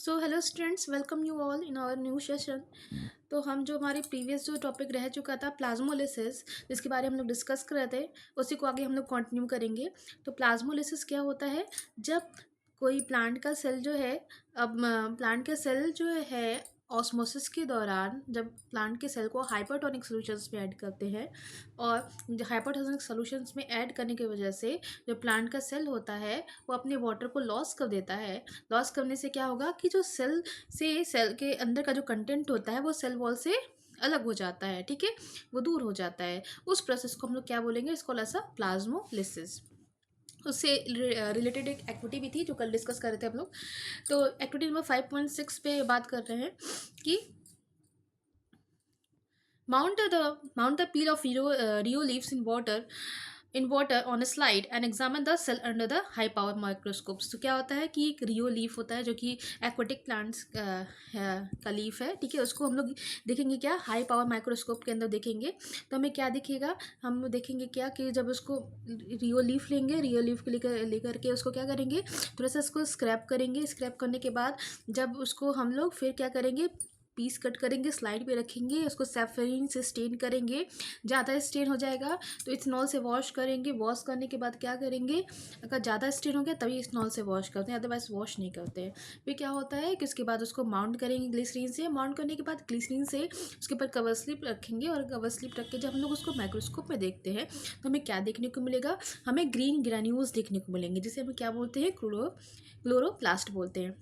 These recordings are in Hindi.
So hello students, welcome you all in our new session. तो हम जो हमारे प्रीवियस जो टॉपिक रह चुका था प्लाज्मोलिसिस, जिसके बारे में हम लोग डिस्कस कर रहे थे, उसी को आगे हम लोग कंटिन्यू करेंगे। तो प्लाज्मोलिसिस क्या होता है? जब कोई प्लांट का सेल जो है, अब प्लांट का सेल जो है ऑस्मोसिस के दौरान जब प्लांट के सेल को हाइपरटोनिक सॉल्यूशंस में ऐड करते हैं, और हाइपरटोनिक सॉल्यूशंस में ऐड करने की वजह से जो प्लांट का सेल होता है वो अपने वाटर को लॉस कर देता है। लॉस करने से क्या होगा कि जो सेल के अंदर का जो कंटेंट होता है वो सेल वॉल से अलग हो जाता है, ठीक है, वो दूर हो जाता है। उस प्रोसेस को हम लोग क्या बोलेंगे? इसको ऐसा प्लाज्मोलिसिस। उससे रिलेटेड एक एक्टिविटी भी थी जो कल डिस्कस कर रहे थे हम लोग। तो एक्टिविटी नंबर 5.6 पे बात कर रहे हैं कि mount the peel of Rio leaves in water on a slide and examine the cell under the high power microscopes। तो क्या होता है कि एक रियो लीफ होता है जो कि एक्वेटिक प्लांट्स का लीफ है, ठीक है। उसको हम लोग देखेंगे क्या, हाई पावर माइक्रोस्कोप के अंदर देखेंगे। तो हमें क्या दिखेगा? हम देखेंगे क्या कि जब उसको रियो लीफ लेंगे, रियो लीफ को लेकर के उसको क्या करेंगे, थोड़ा सा इसको स्क्रैप करेंगे। स्क्रैप करने के बाद जब उसको हम लोग फिर क्या करेंगे, पीस कट करेंगे, स्लाइड पे रखेंगे, उसको सैफरन से स्टेन करेंगे। ज़्यादा स्टेन हो जाएगा तो इथनॉल से वॉश करेंगे। वॉश करने के बाद क्या करेंगे, अगर ज़्यादा स्टेन हो गया तभी इथनॉल से वॉश करते हैं, अदरवाइज वॉश नहीं करते हैं। फिर क्या होता है कि उसके बाद उसको माउंट करेंगे ग्लिसरीन से। माउंट करने के बाद ग्लिसरीन से उसके ऊपर कवर स्लिप रखेंगे, और कवर स्लिप रख के जब हम लोग उसको माइक्रोस्कोप में देखते हैं तो हमें क्या देखने को मिलेगा? हमें ग्रीन ग्रैन्यूल्स देखने को मिलेंगे, जिसे हम क्या बोलते हैं? क्लोरोप्लास्ट बोलते हैं।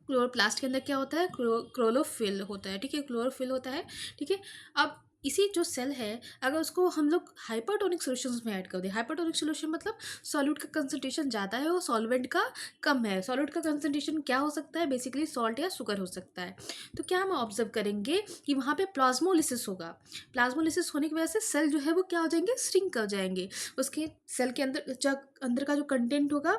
क्लोरोप्लास्ट के अंदर क्या होता है? क्लोरोफिल होता है, ठीक है, क्लोरोफिल होता है, ठीक है। अब इसी जो सेल है, अगर उसको हम लोग हाइपरटोनिक सॉल्यूशंस में ऐड कर दें, हाइपरटोनिक सॉल्यूशन मतलब सॉल्यूट का कंसंट्रेशन ज़्यादा है और सॉल्वेंट का कम है। सॉल्यूट का कंसंट्रेशन क्या हो सकता है? बेसिकली सॉल्ट या शुगर हो सकता है। तो क्या हम ऑब्जर्व करेंगे कि वहाँ पे प्लाज्मोलिसिस होगा। प्लाज्मोलिसिस होने की वजह से सेल जो है वो क्या हो जाएंगे? श्रिंक कर जाएंगे। उसके सेल के अंदर का जो कंटेंट होगा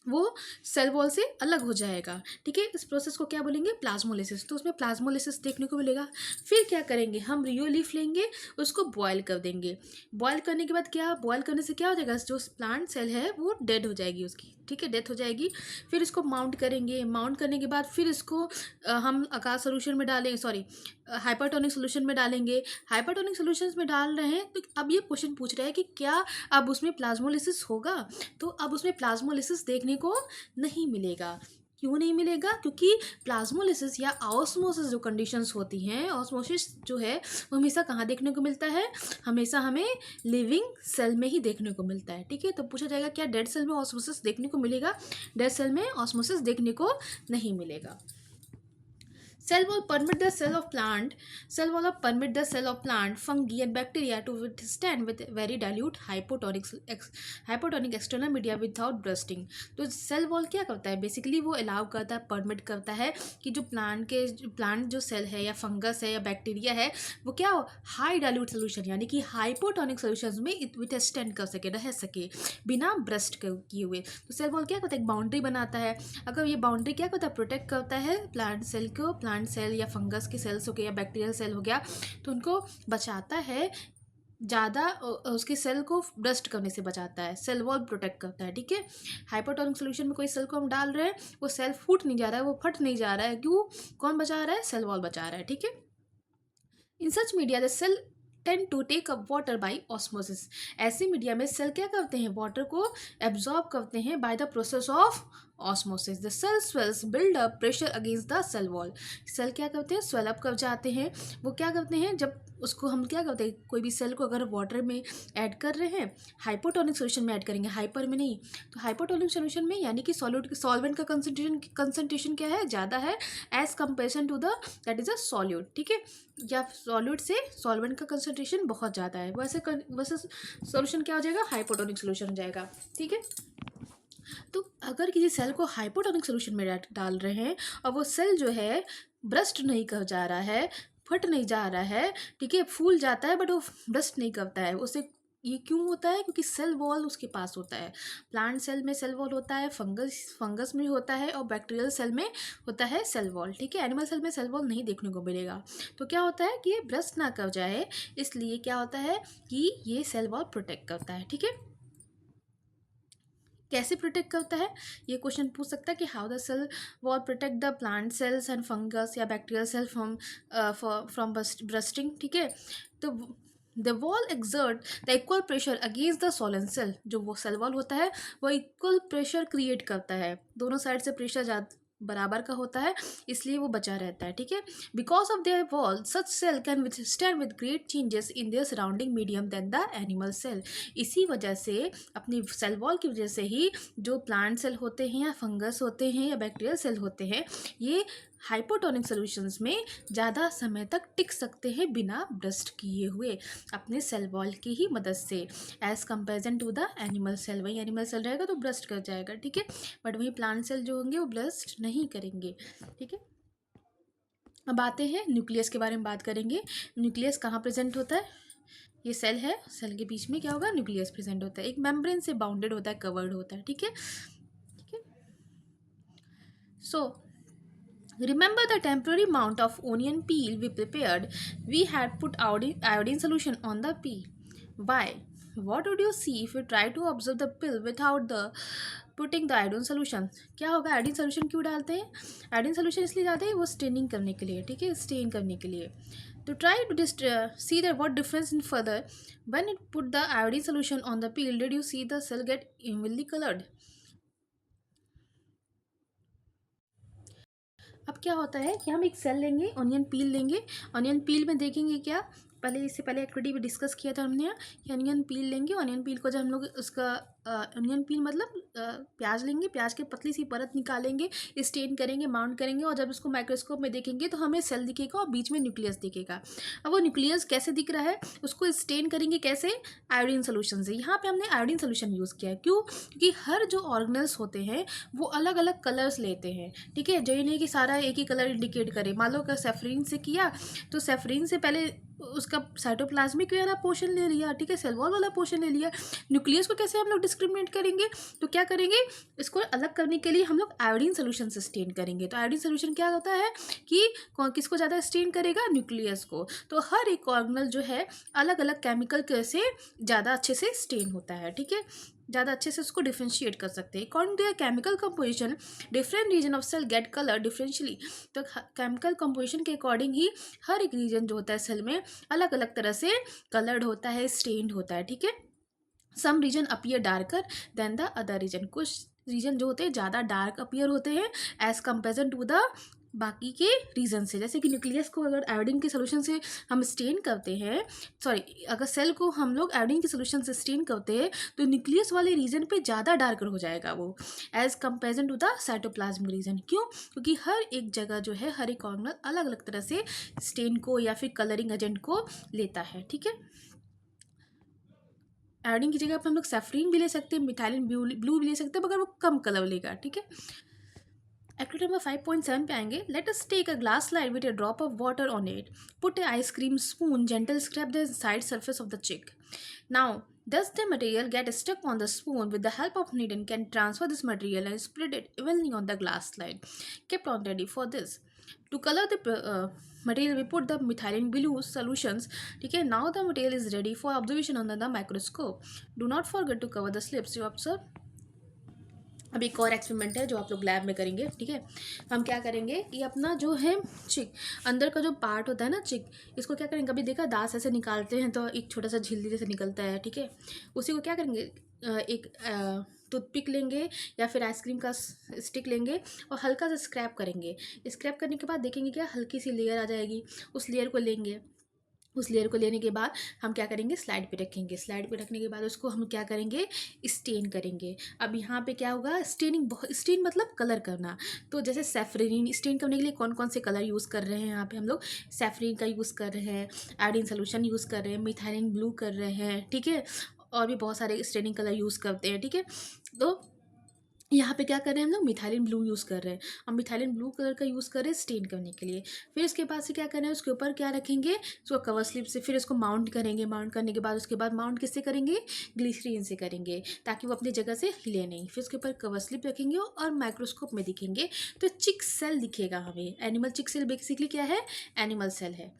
वो सेल वॉल से अलग हो जाएगा, ठीक है। इस प्रोसेस को क्या बोलेंगे? प्लाज्मोलिसिस। तो उसमें प्लाज्मोलिसिस देखने को मिलेगा। फिर क्या करेंगे, हम रियो लीफ लेंगे, उसको बॉयल कर देंगे। बॉयल करने के बाद क्या, बॉयल करने से क्या हो जाएगा, जो प्लांट सेल है वो डेड हो जाएगी उसकी, ठीक है, डेथ हो जाएगी। फिर इसको माउंट करेंगे। माउंट करने के बाद फिर इसको हम आकाश सोल्यूशन में डालेंगे, सॉरी, हाइपरटोनिक सोल्यूशन में डालेंगे। हाइपरटोनिक सोल्यूशन में डाल रहे हैं तो अब ये क्वेश्चन पूछ रहा है कि क्या अब उसमें प्लाज्मोलिसिस होगा? तो अब उसमें प्लाज्मोलिसिस देखने को नहीं मिलेगा। क्यों नहीं मिलेगा? क्योंकि प्लाज्मोलिसिस या ऑस्मोसिस जो कंडीशंस होती हैं, ऑस्मोसिस जो है वो हमेशा कहाँ देखने को मिलता है? हमेशा हमें लिविंग सेल में ही देखने को मिलता है, ठीक है। तो पूछा जाएगा क्या डेड सेल में ऑस्मोसिस देखने को मिलेगा? डेड सेल में ऑस्मोसिस देखने को नहीं मिलेगा। Cell wall permit the cell of plant, fungi and bacteria to withstand with very dilute hypotonic external media without bursting। तो सेल वॉल क्या करता है? बेसिकली वो अलाउ करता है, परमिट करता है कि जो प्लांट जो सेल है या फंगस है या बैक्टीरिया है वो क्या हो, हाई डाइल्यूट सोल्यूशन यानी कि हाइपोटोनिक सोल्यूशन में विथस्टैंड कर सके, रह सके बिना ब्रस्ट किए हुए। तो सेल वॉल क्या करता है? एक बाउंड्री बनाता है। अगर ये बाउंड्री क्या करता है? प्रोटेक्ट करता है प्लांट सेल को, प्लांट सेल या फंगस के सेल्स हो गया या बैक्टीरियल सेल हो गया, तो उनको बचाता है, ज़्यादा उसके सेल को ब्रस्ट करने से बचाता है। सेल वॉल प्रोटेक्ट करता है, ठीक है। हाइपोटोनिक सोल्यूशन में कोई सेल को हम डाल रहे हैं, वो सेल फूट नहीं जा रहा है, वो फट नहीं जा रहा है। क्यों? कौन बचा रहा है? सेल वॉल बचा रहा है, ठीक है। In such media the cell tend to take up water by osmosis. ऐसे मीडिया में सेल क्या करते हैं? वाटर को एब्जॉर्ब करते हैं by the process of osmosis. The cell swells build up pressure against the cell wall. Cell क्या करते हैं? स्वेल अप कर जाते हैं। वो क्या करते हैं, जब उसको हम क्या करते हैं, कोई भी सेल को अगर वाटर में ऐड कर रहे हैं, हाइपोटोनिक सोल्यूशन में ऐड करेंगे, हाइपर में नहीं। तो हाइपोटोनिक सोल्यूशन में यानी कि सॉल्वेंट का कंसंट्रेशन क्या है? ज़्यादा है as comparison to the that is a solute, ठीक है। या सॉल्यूट से सॉल्वेंट का कंसंट्रेशन बहुत ज़्यादा है, वैसे सॉल्यूशन क्या हो जाएगा? हाइपोटोनिक सोल्यूशन हो जाएगा, ठीक है। तो अगर किसी सेल को हाइपोटोनिक सोल्यूशन में डाल रहे हैं और वो सेल जो है ब्रस्ट नहीं कर जा रहा है, फट नहीं जा रहा है, ठीक है, फूल जाता है बट वो ब्रस्ट नहीं करता है, उसे ये क्यों होता है? क्योंकि सेल वॉल उसके पास होता है। प्लांट सेल में सेल वॉल होता है, फंगस में होता है, और बैक्टीरियल सेल में होता है सेल वॉल, ठीक है। एनिमल सेल में सेल वॉल नहीं देखने को मिलेगा। तो क्या होता है कि ये ब्रस्ट ना कर जाए, इसलिए क्या होता है कि ये सेल वॉल प्रोटेक्ट करता है, ठीक है। कैसे प्रोटेक्ट करता है, ये क्वेश्चन पूछ सकता है कि how the cell wall protect the plant cells and fungus या बैक्टीरियल सेल फ्रॉम ब्रस्टिंग। ठीक है, तो the wall exert the equal pressure against the swollen cell. जो वो सेल वॉल होता है वो इक्वल प्रेशर क्रिएट करता है, दोनों साइड से प्रेशर ज़्यादा बराबर का होता है, इसलिए वो बचा रहता है। ठीक है, because of their wall such cell can withstand with great changes in their surrounding medium then the animal cell. इसी वजह से, अपनी सेल वॉल की वजह से ही जो प्लांट सेल होते हैं या फंगस होते हैं या बैक्टीरियल सेल होते हैं, ये हाइपोटोनिक सॉल्यूशंस में ज़्यादा समय तक टिक सकते हैं बिना ब्रस्ट किए हुए, अपने सेल वॉल की ही मदद से, as comparison to the animal cell. वही एनिमल सेल रहेगा तो ब्रस्ट कर जाएगा। ठीक है, बट वही प्लांट सेल जो होंगे वो ब्रस्ट नहीं करेंगे। ठीक है, अब आते हैं न्यूक्लियस के बारे में बात करेंगे। न्यूक्लियस कहाँ प्रेजेंट होता है, ये सेल है, सेल के बीच में क्या होगा, न्यूक्लियस प्रेजेंट होता है, एक मेम्ब्रेन से बाउंडेड होता है, कवर्ड होता है। ठीक है, ठीक है, सो remember the temporary amount of onion peel we prepared? We had put iodine solution on the peel. Why? What would you see if you try to observe the pill without the putting the iodine solution? क्या होगा, आयोडीन सोल्यूशन क्यों डालते हैं, आयोडीन सोल्यूशन इसलिए डालते हैं वो स्टेनिंग करने के लिए। ठीक है, स्टेन करने के लिए। तो try to see that what difference in further when it put the iodine solution on the peel, did you see the cell get evenly colored? अब क्या होता है कि हम एक सेल लेंगे, ऑनियन पील लेंगे, ऑनियन पील में देखेंगे क्या, पहले इससे पहले एक्टिविटी में डिस्कस किया था हमने कि ऑनियन पील लेंगे, ऑनियन पील को जब हम लोग उसका ऑनियन पील मतलब प्याज लेंगे, प्याज की पतली सी परत निकालेंगे, स्टेन करेंगे, माउंट करेंगे, और जब उसको माइक्रोस्कोप में देखेंगे तो हमें सेल दिखेगा और बीच में न्यूक्लियस दिखेगा। अब वो न्यूक्लियस कैसे दिख रहा है, उसको स्टेन करेंगे कैसे, आयोडीन सोल्यूशन से। यहाँ पे हमने आयोडीन सोल्यूशन यूज़ किया है, क्यों, क्योंकि हर जो ऑर्गेनल्स होते हैं वो अलग अलग कलर्स लेते हैं। ठीक है, जो ये नहीं कि सारा एक ही कलर इंडिकेट करे। मान लो अगर सेफरीन से किया तो सेफरीन से पहले उसका साइटोप्लाज्मिक वाला पोर्शन ले लिया, ठीक है, सेल वॉल वाला पोर्शन ले लिया। न्यूक्लियस को कैसे हम लोग डिस्क्रिमिनेट करेंगे, तो क्या करेंगे, इसको अलग करने के लिए हम लोग आयोडीन सोल्यूशन से स्टेन करेंगे। तो आयोडीन सोल्यूशन क्या होता है कि किसको ज़्यादा स्टेन करेगा, न्यूक्लियस को। तो हर एक ऑर्गेनल जो है अलग अलग केमिकल से ज़्यादा अच्छे से स्टेन होता है। ठीक है, ज़्यादा अच्छे से उसको डिफ्रेंशिएट कर सकते हैं। According to chemical composition different region of cell get colour differentially. तो केमिकल कंपोजिशन के अकॉर्डिंग ही हर एक रीजन जो होता है सेल में अलग अलग तरह से कलर्ड होता है, स्टेन्ड होता है। ठीक है, some region appear darker than the other region. कुछ रीजन जो होते हैं ज़्यादा डार्क अपीयर होते हैं एज कंपेरिजन टू द बाकी के रीजन से। जैसे कि न्यूक्लियस को अगर आयोडीन के सोल्यूशन से हम स्टेन करते हैं, सॉरी, अगर सेल को हम लोग आयोडीन के सोल्यूशन से स्टेन करते हैं तो न्यूक्लियस वाले रीजन पे ज़्यादा डार्कर हो जाएगा वो, as comparison to the cytoplasmic region. क्यों, क्योंकि हर एक जगह जो है हर एक ऑर्गेनल अलग अलग तरह से स्टेन को या फिर कलरिंग एजेंट को लेता है। ठीक है, आयोडीन की जगह पर हम लोग सेफरीन भी ले सकते हैं, मिथाइलिन ब्लू भी ले सकते हैं, मगर वो कम कलर लेगा। ठीक है, एक्टिविटी नंबर 5.7 पे आएंगे। Let us take a glass slide with a drop of water on it, put a ice cream spoon, gentle scrape the side surface of the chick. Now, does the material get stuck on the spoon? With the help of needle, can transfer this material and spread it evenly on the glass slide. Kept on ready for this. To color the material, we put the methylene blue solutions. ठीक है, now the material is ready for observation under the microscope. Do not forget to cover the slips you observe. अब एक और एक्सपेरिमेंट है जो आप लोग लैब में करेंगे। ठीक है, हम क्या करेंगे कि अपना जो है चिक, अंदर का जो पार्ट होता है ना चिक, इसको क्या करेंगे, कभी देखा दांत ऐसे निकालते हैं तो एक छोटा सा झिल्ली जैसे निकलता है। ठीक है, उसी को क्या करेंगे, एक टूथपिक लेंगे या फिर आइसक्रीम का स्टिक लेंगे और हल्का सा स्क्रैप करेंगे। स्क्रैप करने के बाद देखेंगे क्या हल्की सी लेयर आ जाएगी, उस लेयर को लेंगे। उस लेयर को लेने के बाद हम क्या करेंगे, स्लाइड पे रखेंगे। स्लाइड पे रखने के बाद उसको हम क्या करेंगे, स्टेन करेंगे। अब यहाँ पे क्या होगा, स्टेनिंग, स्टेन मतलब कलर करना। तो जैसे सेफरीन स्टेन करने के लिए कौन कौन से कलर यूज़ कर रहे हैं, यहाँ पे हम लोग सेफरीन का यूज़ कर रहे हैं, आयोडीन सोल्यूशन यूज़ कर रहे हैं, मिथाइलिन ब्लू कर रहे हैं। ठीक है, और भी बहुत सारे स्टेनिंग कलर यूज़ करते हैं। ठीक है, तो यहाँ पे क्या कर रहे हैं हम लोग, मिथाइलिन ब्लू यूज़ कर रहे हैं। अब मिथाइलिन ब्लू कलर का यूज़ कर रहे हैं स्टेन करने के लिए। फिर इसके बाद से क्या कर रहे हैं, उसके ऊपर क्या रखेंगे, उसको कवर स्लिप से, फिर इसको माउंट करेंगे। माउंट करने के बाद उसके बाद माउंट किससे करेंगे, ग्लिसरीन से करेंगे, ताकि वो अपनी जगह से हिले नहीं। फिर उसके ऊपर कवर स्लिप रखेंगे और माइक्रोस्कोप में दिखेंगे तो चिक सेल दिखेगा हमें। एनिमल चिक सेल बेसिकली क्या है, एनिमल सेल है।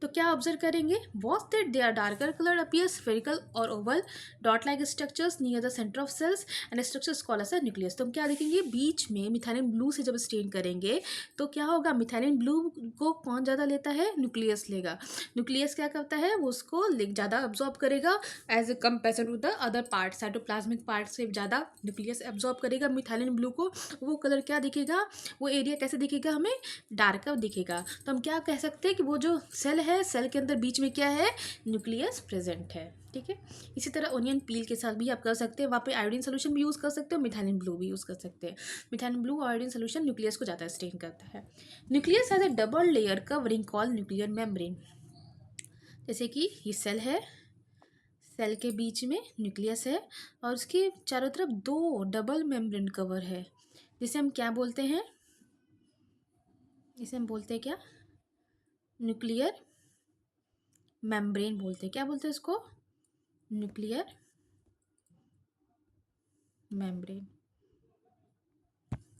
तो क्या ऑब्जर्व करेंगे, watch that they are darker colour appear spherical और oval dot like structures near the centre of cells and structures called as a nucleus. तो हम क्या देखेंगे, बीच में मिथाइलिन ब्लू से जब स्टेन करेंगे तो क्या होगा, मिथाइलिन ब्लू को कौन ज़्यादा लेता है, न्यूक्लियस लेगा। न्यूक्लियस क्या करता है, वो उसको ज़्यादा अब्जॉर्ब करेगा as a comparison to the other part, cytoplasmic part से ज़्यादा न्यूक्लियस एब्जॉर्ब करेगा मिथाइलिन ब्लू को। वो कलर क्या दिखेगा, वो एरिया कैसे दिखेगा, हमें डार्कर दिखेगा। तो हम क्या कह सकते हैं कि वो जो सेल है, सेल के अंदर बीच में क्या है, न्यूक्लियस प्रेजेंट है। ठीक है, इसी तरह ओनियन पील के साथ भी आप कर सकते हैं, वहाँ पे आयोडीन सोल्यूशन भी यूज़ कर सकते हो, मिथाइलिन ब्लू भी यूज़ कर सकते हैं। मिथाइलिन ब्लू और आयोडीन सोल्यूशन न्यूक्लियस को ज़्यादा स्टेन करता है। Nucleus has A double layer covering called nuclear membrane. जैसे कि ये सेल है, सेल के बीच में न्यूक्लियस है और उसके चारों तरफ दो डबल मेम्ब्रेन कवर है, जिसे हम क्या बोलते हैं, इसे हम बोलते हैं क्या, न्यूक्लियर मेम्ब्रेन बोलते हैं। क्या बोलते हैं इसको, न्यूक्लियर मेम्ब्रेन।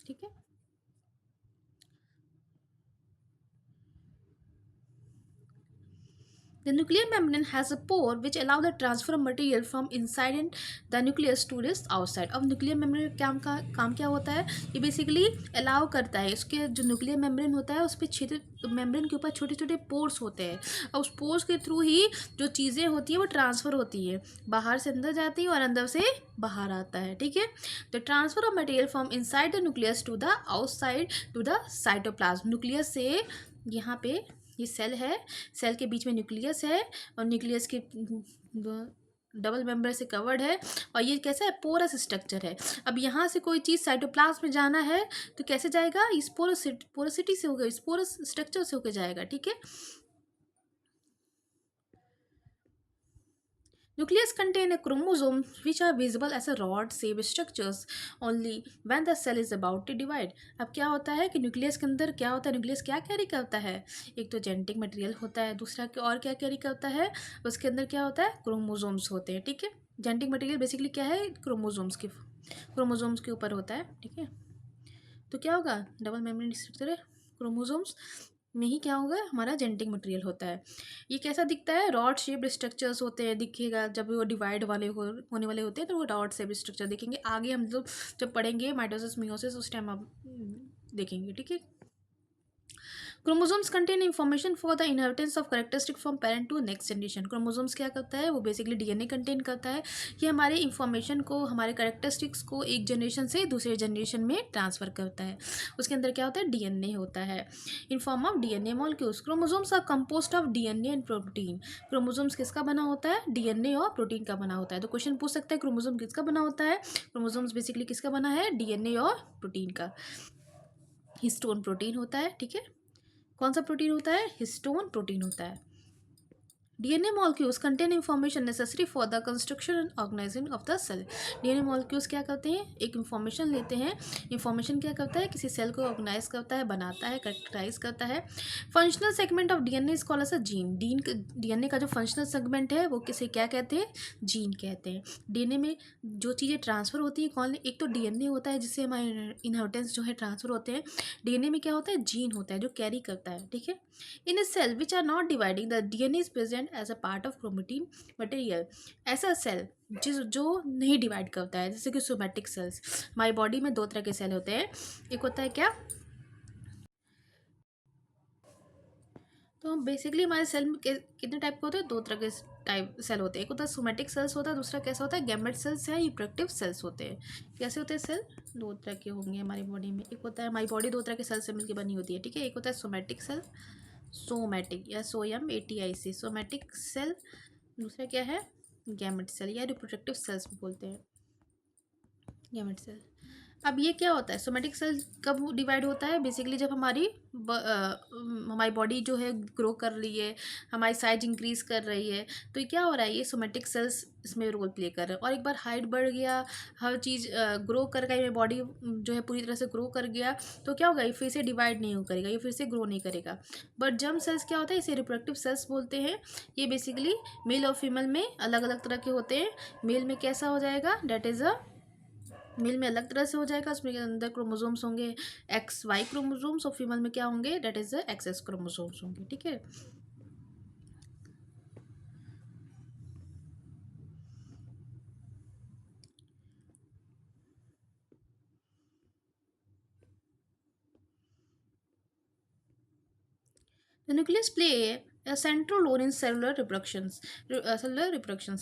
ठीक है, the nuclear membrane has a pore which allow the transfer of material from inside and the nucleus to its outside। अब न्यूक्लियर मेम्ब्रेन काम क्या होता है, ये बेसिकली अलाउ करता है, इसके जो न्यूक्लियर मेम्ब्रेन होता है उस पर मेम्ब्रेन के ऊपर छोटे छोटे पोर्स होते हैं और उस पोर्स के थ्रू ही जो चीज़ें होती है वो ट्रांसफ़र होती है, बाहर से अंदर जाती है और अंदर से बाहर आता है। ठीक है, the transfer of material from inside the nucleus to the outside to the cytoplasm. Nucleus से यहाँ पे ये सेल है, सेल के बीच में न्यूक्लियस है और न्यूक्लियस के डबल मेम्बर से कवर्ड है और ये कैसा है, पोरस स्ट्रक्चर है। अब यहाँ से कोई चीज़ साइटोप्लाज्म में जाना है तो कैसे जाएगा, इस पोरोसिटी से होगा, इस पोरस स्ट्रक्चर से होकर जाएगा। ठीक है, nucleus contain a chromosome which are visible as a rod shaped structures only when the cell is about to divide। अब क्या होता है कि न्यूक्लियस के अंदर क्या होता है, न्यूक्लियस क्या कैरी करता है, एक तो जेनेटिक मटेरियल होता है, दूसरा और क्या कैरी करता है, उसके अंदर क्या होता है, क्रोमोसोम्स होते हैं। ठीक है, जेनेटिक मटेरियल बेसिकली क्या है, क्रोमोसोम्स के ऊपर होता है। ठीक है, तो क्या होगा, डबल मेम्ब्रेन स्ट्रक्चर है, क्रोमोसोम्स में ही क्या होगा, हमारा जेनेटिक मटेरियल होता है। ये कैसा दिखता है, रॉड शेप्ड स्ट्रक्चर्स होते हैं, दिखेगा जब वो डिवाइड होने वाले होते हैं तो वो रॉड शेप्ड स्ट्रक्चर दिखेंगे। आगे हम लोग जब पढ़ेंगे माइटोसिस मियोसिस उस टाइम आप देखेंगे। ठीक है, chromosomes contain information for the inheritance of characteristic from parent to next generation. Chromosomes क्या करता है, वो बेसिकली डीएनए कंटेन करता है, ये हमारे इंफॉर्मेशन को, हमारे कैरेक्टरिस्टिक्स को एक जनरेशन से दूसरे जनरेशन में ट्रांसफ़र करता है। उसके अंदर क्या होता है, डीएनए होता है in form of DNA molecules. Chromosomes are composed of DNA and protein. Chromosomes किसका बना होता है, डीएनए और प्रोटीन का बना होता है। तो क्वेश्चन पूछ सकता है क्रोमोसोम किसका बना होता है, क्रोमोसोम्स बेसिकली किसका बना है, डीएनए और प्रोटीन का। हिस्टोन प्रोटीन होता है। ठीक है, कौन सा प्रोटीन होता है, हिस्टोन प्रोटीन होता है। DNA molecules contain information necessary for the construction and organizing of the cell. DNA molecules क्या करते हैं, एक इंफॉर्मेशन लेते हैं, इंफॉर्मेशन क्या करता है, किसी सेल को ऑर्गेनाइज करता है, बनाता है, कैरेक्टराइज करता है। Functional segment of DNA is called as a gene. DNA का जो फंक्शनल सेगमेंट है वो किसे क्या कहते हैं, जीन कहते हैं। डीएनए में जो चीज़ें ट्रांसफ़र होती है कौन, एक तो डीएनए होता है जिससे हमारे इनहेरिटेंस जो है ट्रांसफ़र होते हैं। डीएनए में क्या होता है, जीन होता है जो कैरी करता है। ठीक है, in a cell which are not dividing the DNA is present as a part of chromatin material. ऐसा सेल जो नहीं डिवाइड करता है, जैसे कि सोमैटिक सेल्स। हमारी बॉडी में दो तरह के सेल होते हैं, एक होता है क्या, तो बेसिकली हमारे सेल में कितने टाइप के होते हैं, दो तरह के टाइप सेल होते हैं। एक होता है सोमैटिक सेल्स होता है, दूसरा कैसा होता है, गैमेट सेल्स या रिप्रोडक्टिव सेल्स होते हैं। कैसे होते हैं सेल, दो तरह के होंगे हमारी बॉडी में। एक होता है, हमारी बॉडी दो तरह के सेल से मिलकर बनी होती है। ठीक है, एक होता है सोमैटिक सेल, सोमैटिक या SOMATIC सोमैटिक सेल, दूसरा क्या है, गैमेट सेल या रिप्रोडक्टिव सेल्स भी बोलते हैं, गैमेट सेल। अब ये क्या होता है, सोमैटिक सेल कब डिवाइड होता है, बेसिकली जब हमारी बॉडी जो है ग्रो कर रही है, हमारी साइज इंक्रीज़ कर रही है, तो ये क्या हो रहा है, ये सोमैटिक सेल्स इसमें रोल प्ले कर रहे हैं। और एक बार हाइट बढ़ गया, हर चीज़ ग्रो कर गई, मेरी बॉडी जो है पूरी तरह से ग्रो कर गया, तो क्या होगा, ये फिर से डिवाइड नहीं हो करेगा, ये फिर से ग्रो नहीं करेगा। बट जर्म सेल्स क्या होता है, इसे रिप्रोडक्टिव सेल्स बोलते हैं। ये बेसिकली मेल और फीमेल में अलग अलग तरह के होते हैं। मेल में कैसा हो जाएगा, डेट इज़ अ, मेल में अलग तरह से हो जाएगा, उसमें अंदर क्रोमोसोम्स होंगे XY क्रोमोसोम्स, और फीमेल में क्या होंगे, डेट इज XS क्रोमोसोम्स होंगे। ठीक है, The nucleus play a central role in cellular reproductions. Cellular reproduction.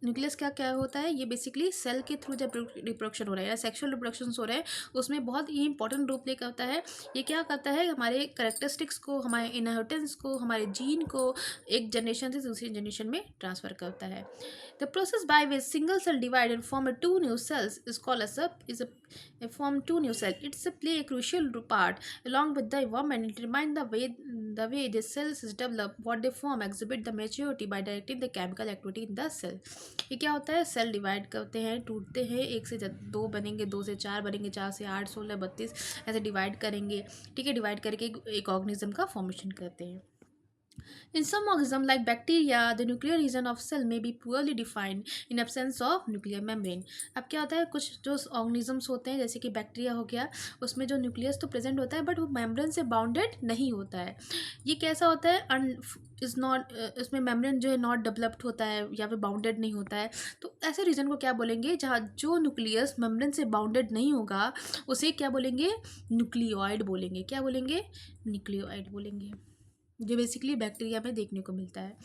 Nucleus क्या क्या होता है, ये बेसिकली सेल के थ्रू जब रिप्रोडक्शन हो रहा है या सेक्सुअल रिप्रोडक्शन हो रहा है उसमें बहुत ही इंपॉर्टेंट रोल प्ले करता है। ये क्या करता है, हमारे करेक्टरिस्टिक्स को, हमारे इनहेरिटेंस को, हमारे जीन को एक जनरेशन से दूसरी जनरेशन में ट्रांसफर करता है। The process by which single cell divide and form two new cells is called as a form two new cell. It's a play a crucial part along with the environment. It remind the way the cells is develop, what they form, exhibit the maturity by directing the chemical activity in the cell. ये क्या होता है, सेल डिवाइड करते हैं, टूटते हैं, एक से दो बनेंगे, दो से चार बनेंगे, चार से आठ, 16, 32 ऐसे डिवाइड करेंगे। ठीक है, डिवाइड करके एक ऑर्गेनिज्म का फॉर्मेशन करते हैं। In some organisms like bacteria, the nuclear region of cell may be poorly defined in absence of nuclear membrane. अब क्या होता है, कुछ जो ऑर्गेनिजम्स होते हैं जैसे कि बैक्टीरिया हो गया, उसमें जो न्यूक्लियस तो प्रेजेंट होता है बट वो मेम्ब्रेन से बाउंडेड नहीं होता है। ये कैसा होता है, इज़ नॉट, इसमें मेम्ब्रेन जो है नॉट डेवलप्ड होता है या फिर बाउंडेड नहीं होता है। तो ऐसे रीजन को क्या बोलेंगे, जहाँ जो न्यूक्लियस मेम्ब्रेन से बाउंडेड नहीं होगा उसे क्या बोलेंगे, न्यूक्लियोइड बोलेंगे। क्या बोलेंगे, न्यूक्लियोइड बोलेंगे, जो बेसिकली बैक्टीरिया में देखने को मिलता है।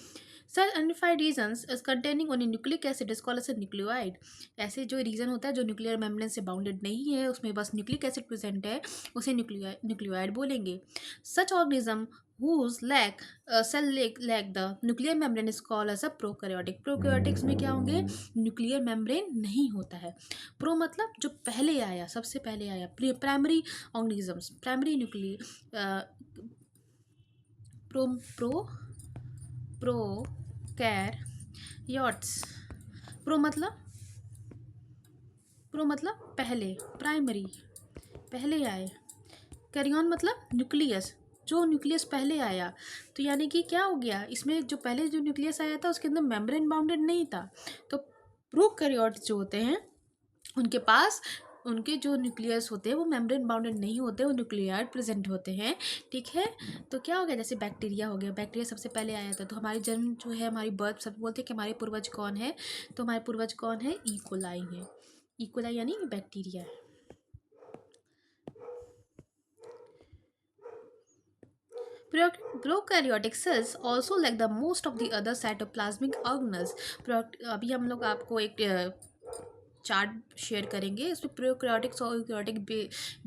Cell undefined regions is containing only nucleic acid is called as a nucleoid. ऐसे जो रीजन होता है जो न्यूक्लियर मेम्ब्रेन से बाउंडेड नहीं है, उसमें बस न्यूक्लिक एसिड प्रेजेंट है, उसे न्यूक्लियोइड बोलेंगे। सच organism whose lack cell lack the nuclear membrane is called as a prokaryotic. Prokaryotics में क्या होंगे, न्यूक्लियर मेम्ब्रेन नहीं होता है। प्रो मतलब जो पहले आया, सबसे पहले आया, primary organisms, primary nuclear, pro prokaryotes. Pro मतलब, पहले, प्राइमरी, पहले आए। कैरियन मतलब न्यूक्लियस, जो न्यूक्लियस पहले आया। तो यानी कि क्या हो गया, इसमें जो पहले जो न्यूक्लियस आया था उसके अंदर मेम्ब्रेन बाउंडेड नहीं था। तो प्रोकैरियोट्स जो होते हैं उनके पास, उनके जो न्यूक्लियस होते हैं वो मेम्ब्रेन बाउंडेड नहीं होते, वो न्यूक्लियाइड प्रेजेंट होते हैं। ठीक है, तो क्या हो गया, जैसे बैक्टीरिया हो गया, बैक्टीरिया सबसे पहले आया था। तो हमारी जन्म जो है, हमारी बर्थ, सब बोलते हैं कि हमारे पूर्वज कौन है, तो हमारे पूर्वज कौन है, इकोलाई है। इकोलाई यानी बैक्टीरिया है। Prokaryotic cells also like the most of the other cytoplasmic organelles. अभी हम लोग आपको एक चार्ट शेयर करेंगे, इसमें प्रोकैरियोटिक्स और यूकैरियोटिक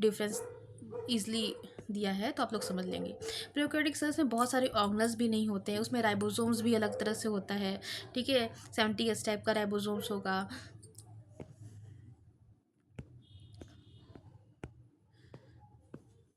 डिफरेंस ईजिली दिया है तो आप लोग समझ लेंगे। प्रोकैरियोटिक सेल्स में बहुत सारे ऑर्गेनल्स भी नहीं होते हैं, उसमें राइबोसोम्स भी अलग तरह से होता है। ठीक है, 70S टाइप का राइबोसोम्स होगा।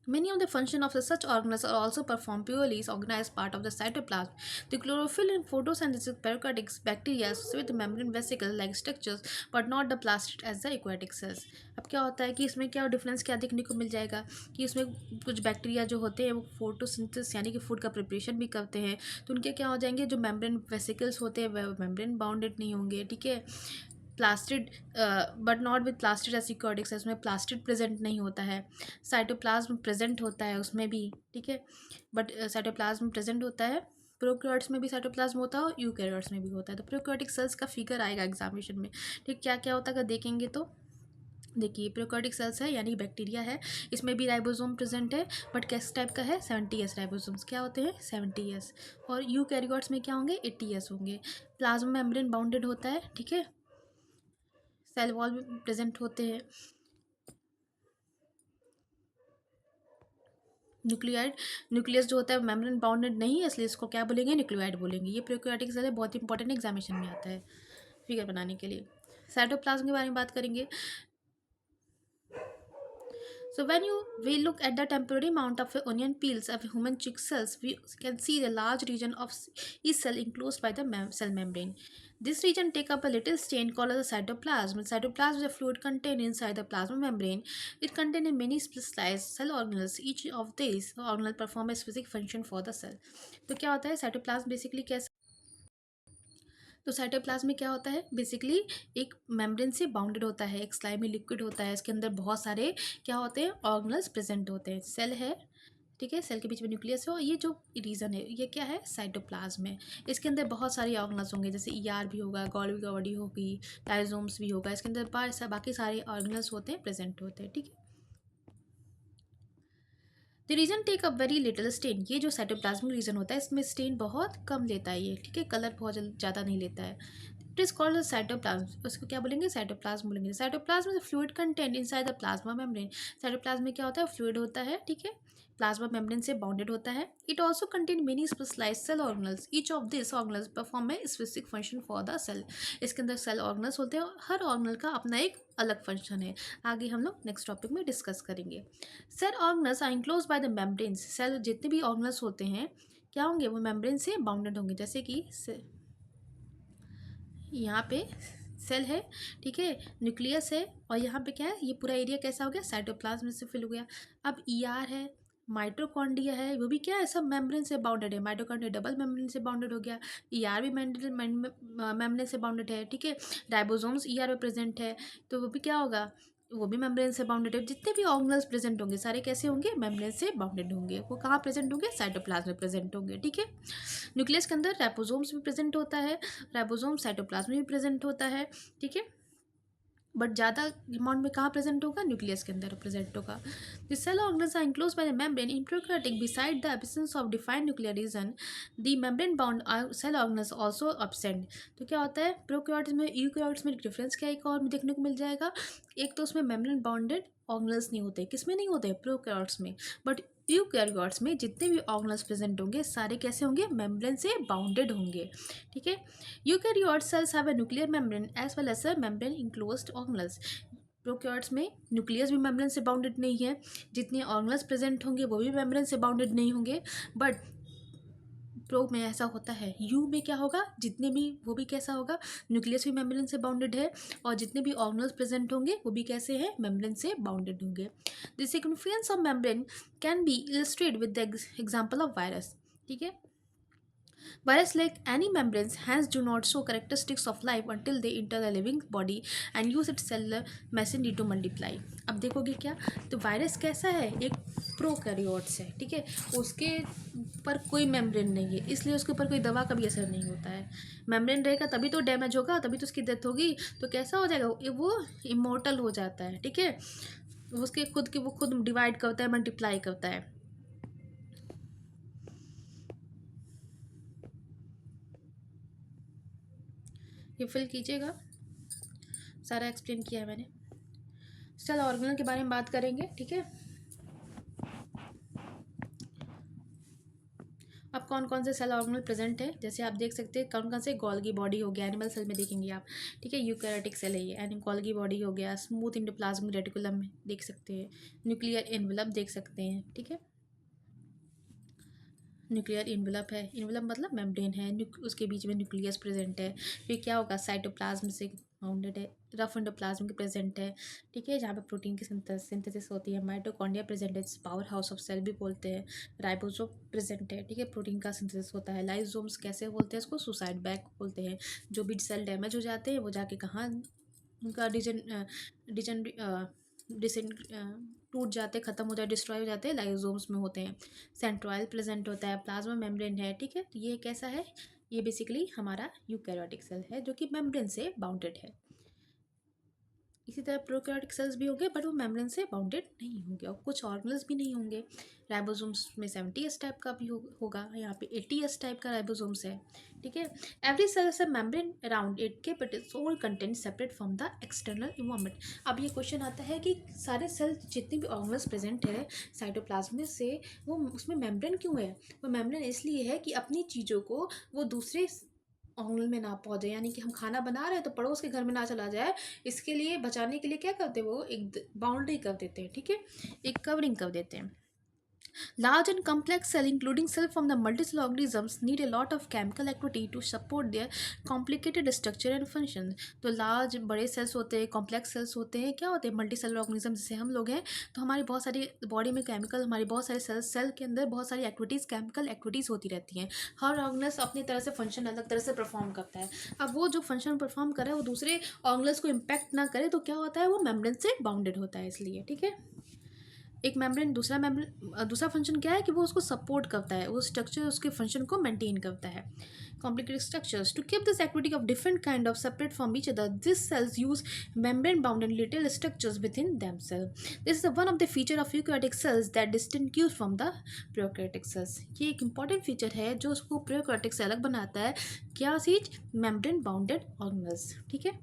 Many of the functions of such organelles are also performed purely as organized part of the cytoplasm. The chlorophyll in photosynthetic prokaryotic bacteria associate with membrane vesicle-like structures, but not the plastid as the eukaryotic cells. अब क्या होता है कि इसमें क्या डिफरेंस क्या देखने को मिल जाएगा कि इसमें कुछ बैक्टीरिया जो होते हैं वो फोटोसिंथेसिस यानी कि फूड का प्रिपरेशन भी करते हैं, तो उनके क्या हो जाएंगे, जो मेम्ब्रेन वेसिकल्स होते हैं वह मेम्ब्रेन बाउंडेड नहीं होंगे। ठीक है, plastid but not with plastid एसिकोटिक्स, उसमें प्लास्टिड प्रेजेंट नहीं होता है। साइटोप्लाज्म प्रेजेंट होता है उसमें भी। ठीक है, बट साइटोप्लाज्म प्रेजेंट होता है, प्रोकैरियोट्स में भी साइटोप्लाज्म होता है और यूकैरियोट्स में भी होता है। तो प्रोकैरियोटिक सेल्स का फिगर आएगा एग्जामिनेशन में। ठीक, क्या क्या होता है अगर देखेंगे तो देखिए, प्रोकैरियोटिक सेल्स है यानी बैक्टीरिया है, इसमें भी राइबोसोम प्रेजेंट है, बट किस टाइप का है, 70S राइबोसोम्स क्या होते हैं, 70S। और यूकैरियोट्स में क्या होंगे, 80S होंगे। प्लाज्मा मेम्ब्रेन बाउंडेड होता है। ठीक है, सेल वॉल भी प्रेजेंट होते हैं। न्यूक्लियस जो होता है मेम्ब्रेन बाउंडेड नहीं है, इसलिए इसको क्या बोलेंगे, न्यूक्लियोइड बोलेंगे। ये प्रोकैरियोटिक सेल है, बहुत इंपॉर्टेंट एग्जामिनेशन में आता है फिगर बनाने के लिए। साइटोप्लाज्म के बारे में बात करेंगे। So when we look at the temporary mount of onion peels of human chick cells, we can see the large region of each cell enclosed by the cell membrane. This region take up a little stain called as the cytoplasm. Cytoplasm is a fluid contained inside the plasma membrane. It contains many specialized cell organelles. Each of these organelles perform a specific function for the cell. तो क्या होता है, साइटोप्लाज्म बेसिकली कैसे, तो साइटोप्लाज्म में क्या होता है, बेसिकली एक मेम्ब्रेन से बाउंडेड होता है, एक स्लाइमी लिक्विड होता है, इसके अंदर बहुत सारे क्या होते हैं, ऑर्गेनल्स प्रेजेंट होते हैं। सेल है, ठीक है, सेल के बीच में न्यूक्लियस है, और ये जो रीजन है ये क्या है, साइटोप्लाज्म है। इसके अंदर बहुत सारे ऑर्गेनल्स होंगे, जैसे ER भी होगा, गोल्गी बॉडी होगी, लाइसोम्स भी होगा, इसके अंदर बाकी सारे ऑर्गेनल्स होते हैं, प्रेजेंट होते हैं। ठीक है, the region take a very little stain, ये जो साइटोप्लाज्मिक रीजन होता है इसमें स्टेन बहुत कम लेता है ये, ठीक है, कलर बहुत ज़्यादा नहीं लेता है। इट इज कॉल्ड साइटोप्लाज्म, उसको क्या बोलेंगे, साइटोप्लाज्म बोलेंगे। Cytoplasm is fluid content inside the plasma membrane. Cytoplasm में क्या होता है, फ्लूइड होता है, ठीक है, प्लाज्मा मेम्ब्रेन से बाउंडेड होता है। It also contain many specialised cell organelles, each of this organelles perform a specific function for the cell. इसके अंदर सेल ऑर्गेनल्स होते हैं और हर ऑर्गेनल का अपना एक अलग फंक्शन है। आगे हम लोग नेक्स्ट टॉपिक में डिस्कस करेंगे। Cell organelles are enclose by the membranes, cell जितने भी ऑर्गेनल्स होते हैं क्या होंगे, वो मेम्ब्रेन से बाउंडेड होंगे। जैसे कि यहाँ पे सेल है, ठीक है, न्यूक्लियस है, और यहाँ पे क्या है, ये पूरा एरिया कैसा हो गया, साइटोप्लाज्म से फिल हो गया। अब ईआर है, माइटोकॉन्ड्रिया है, वो भी क्या है, सब मेम्ब्रेन से बाउंडेड है। माइटोकॉन्ड्रिया डबल मेम्ब्रेन से बाउंडेड हो गया, ईआर भी मेम्ब्रेन से बाउंडेड है, ठीक है। राइबोसोम्स ईआर में प्रेजेंट है, तो वो भी क्या होगा, वो भी मेम्ब्रेन से बाउंडेड है। जितने भी ऑर्गेनल्स प्रेजेंट होंगे सारे कैसे होंगे, मेम्ब्रेन से बाउंडेड होंगे। वो कहाँ प्रेजेंट होंगे, साइटोप्लाज्म में प्रेजेंट होंगे, ठीक है। न्यूक्लियस के अंदर राइबोसोम्स भी प्रेजेंट होता है, राइबोसोम साइटोप्लाज्म में भी प्रेजेंट होता है, ठीक है, बट ज़्यादा अमाउंट में कहाँ प्रेजेंट होगा, न्यूक्लियस के अंदर प्रेजेंट होगा। The cell organelles are enclosed by the membrane in prokaryotic beside the absence of defined nuclear region the membrane bound cell organelles also absent. तो क्या होता है, प्रोकैरियोट्स में यूकैरियोट्स में डिफरेंस क्या एक और देखने को मिल जाएगा। एक तो उसमें मेम्ब्रेन बाउंडेड ऑर्गेनल्स नहीं होते, किसमें नहीं होते, प्रोकैरियोट्स में। बट यूकैरियोट्स में जितने भी ऑर्गेनल्स प्रेजेंट होंगे सारे कैसे होंगे, मेम्ब्रेन से बाउंडेड होंगे, ठीक है। Eukaryote cells have a nuclear membrane as well as a membrane enclosed organelles. Prokaryotes में न्यूक्लियस भी मेम्ब्रेन से बाउंडेड नहीं है, जितने ऑर्गेनल्स प्रेजेंट होंगे वो भी मेम्ब्रेन से बाउंडेड नहीं होंगे। बट प्रो में ऐसा होता है, यू में क्या होगा, जितने भी वो भी कैसा होगा, न्यूक्लियस भी मेम्ब्रेन से बाउंडेड है, और जितने भी ऑर्गेनल्स प्रेजेंट होंगे वो भी कैसे हैं, मेम्ब्रेन से बाउंडेड होंगे। The significance of membrane can be illustrated with the example of virus, ठीक है। Virus, like any membranes, hence do not show characteristics of life until they enter the living body and use its cellular machinery to multiply. अब देखोगे क्या, तो वायरस कैसा है, एक प्रोकैरियोट्स है, ठीक है, उसके पर कोई मेम्ब्रेन नहीं है, इसलिए उसके ऊपर कोई दवा का भी असर नहीं होता है। मेम्ब्रेन रहेगा तभी तो डैमेज होगा, तभी तो उसकी डेथ होगी, तो कैसा हो जाएगा, वो इमोर्टल हो जाता है, ठीक है, उसके खुद के वो खुद डिवाइड करता है, मल्टीप्लाई करता है। ये फिल कीजिएगा, सारा एक्सप्लेन किया है मैंने। सेल ऑर्गेनल के बारे में बात करेंगे, ठीक है। अब कौन कौन से सेल ऑर्गेनल प्रेजेंट है, जैसे आप देख सकते हैं कौन कौन से, गोल्गी बॉडी हो गया, एनिमल सेल में देखेंगे आप, ठीक है, यूकैरियोटिक सेल है ये, गोल्गी बॉडी हो गया, स्मूथ एंडोप्लाज्मिक रेटिकुलम देख सकते हैं, न्यूक्लियर एनवेलप देख सकते हैं, ठीक है, न्यूक्लियर इन्वेलप है, इन्वेलप मतलब मेम्ब्रेन है, उसके बीच में न्यूक्लियस प्रेजेंट है। फिर क्या होगा, साइटोप्लाज्म से बाउंडेड है, रफ एंडोप्लाज्म के प्रेजेंट है, ठीक है, जहाँ पे प्रोटीन की सिंथेसिस होती है। माइटोकॉन्ड्रिया प्रेजेंट है, पावर हाउस ऑफ सेल भी बोलते हैं। राइबोसोम प्रेजेंट है, ठीक है, प्रोटीन का सिंथेसिस होता है। लाइसोम्स कैसे बोलते हैं इसको, सुसाइड बैग बोलते हैं। जो भी सेल डैमेज हो जाते हैं वो जाके कहाँ उनका डिजन डिसेंट टूट जाते, खत्म हो जाते, डिस्ट्रॉय हो जाते हैं, लाइसोम्स में होते हैं। सेंट्रोइल प्रेजेंट होता है, प्लाज्मा मेम्ब्रेन है, ठीक है, तो ये कैसा है, ये बेसिकली हमारा यूकैरियोटिक सेल है जो कि मेम्ब्रेन से बाउंडेड है। इसी तरह प्रोकैरियोटिक सेल्स भी होंगे बट वो मेम्ब्रेन से बाउंडेड नहीं होंगे, और कुछ ऑर्गेनल्स भी नहीं होंगे। राइबोसोम्स में 70s टाइप का भी होगा, यहाँ पे 80s टाइप का राइबोसोम्स है, ठीक है। Every cell has a membrane around it keep its own content separate from the external environment. अब ये क्वेश्चन आता है कि सारे सेल जितने भी ऑर्गेनल्स प्रेजेंट है साइटोप्लाज्म से, वो उसमें मेम्ब्रेन क्यों है, वो मेम्ब्रेन इसलिए है कि अपनी चीज़ों को वो दूसरे ऑर्गेनल में ना पहुंचे, यानी कि हम खाना बना रहे हैं तो पड़ोस के घर में ना चला जाए, इसके लिए बचाने के लिए क्या करते हैं, वो एक बाउंड्री कर देते हैं, ठीक है, एक कवरिंग कर देते हैं। Large and complex cell, including cell from the multicellular organisms, need a lot of chemical activity to support their complicated structure and function. तो लार्ज बड़े सेल्स होते हैं, कॉम्प्लेक्स सेल्स होते हैं, क्या होते हैं, मल्टी सेलुलर ऑर्गेनिज्म जैसे हम लोग हैं, तो हमारी बहुत सारी बॉडी में केमिकल, हमारी बहुत सारे सेल के अंदर बहुत सारी एक्टिविटीज़, केमिकल एक्टिविटीज़ होती रहती हैं। हर ऑर्गेनल्स अपनी तरह से फंक्शन अलग तरह से परफॉर्म करता है। अब वो जो फंक्शन परफॉर्म कर रहा है वो दूसरे ऑर्गेनल्स को इम्पैक्ट ना करे, तो क्या होता है, वो मेम्ब्रेन से बाउंडेड होता है, इसलिए, ठीक है। एक मेम्ब्रेन दूसरा फंक्शन क्या है कि वो उसको सपोर्ट करता है, वो स्ट्रक्चर उसके फंक्शन को मेंटेन करता है. Complicated structures. To keep this activity of different kind of separate from each other, these cells use membrane-bounded little structures within themselves. This is one of the feature of eukaryotic cells that distinguish from the prokaryotic cells. ये एक important feature है जो उसको prokaryotic से अलग बनाता है. क्या चीज? membrane-bounded organelles. ठीक है.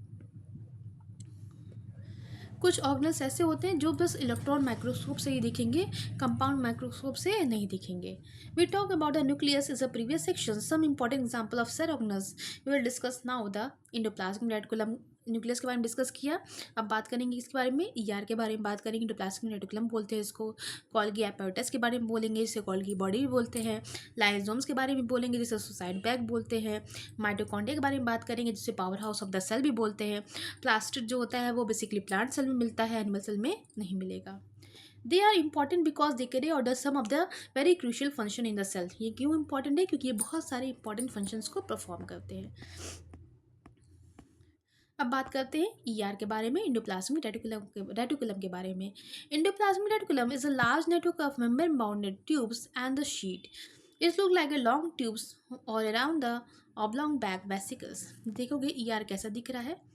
कुछ ऑर्गेनल्स ऐसे होते हैं जो बस इलेक्ट्रॉन माइक्रोस्कोप से ही दिखेंगे, कंपाउंड माइक्रोस्कोप से नहीं दिखेंगे. We talk about the nucleus is a previous section. Some important example of cell organelles we will discuss now. The endoplasmic reticulum, nucleus के बारे में डिस्कस किया. अब बात करेंगे इसके बारे में, ईआर के बारे में बात करेंगे. एंडोप्लाज्मिक रेटिकुलम बोलते हैं इसको. कॉल्गी एपेटाइटिस के बारे में बोलेंगे, जिसे कॉल्गी बॉडी भी बोलते हैं. लाइसोम्स के बारे में बोलेंगे, जिसे सुसाइड बैग बोलते हैं. माइटोकॉन्ड्रिया के बारे में बात करेंगे, जिसे power house of the cell भी बोलते हैं. प्लास्टिड जो होता है वो बेसिकली प्लांट सेल में मिलता है, एनिमल सेल में नहीं मिलेगा. They are important because they carry out some of the very crucial function in the cell. ये क्यों इंपॉर्टेंट है? क्योंकि ये बहुत सारे इंपॉर्टेंट फंक्शंस को परफॉर्म करते हैं. अब बात करते हैं ईआर के बारे में, एंडोप्लाज्मिक रेटिकुलम के बारे में. Endoplasmic reticulum is a large network of membrane bounded tubes and the sheet. It look like a long tubes और around the oblong back vesicles. देखोगे ईआर कैसा दिख रहा है.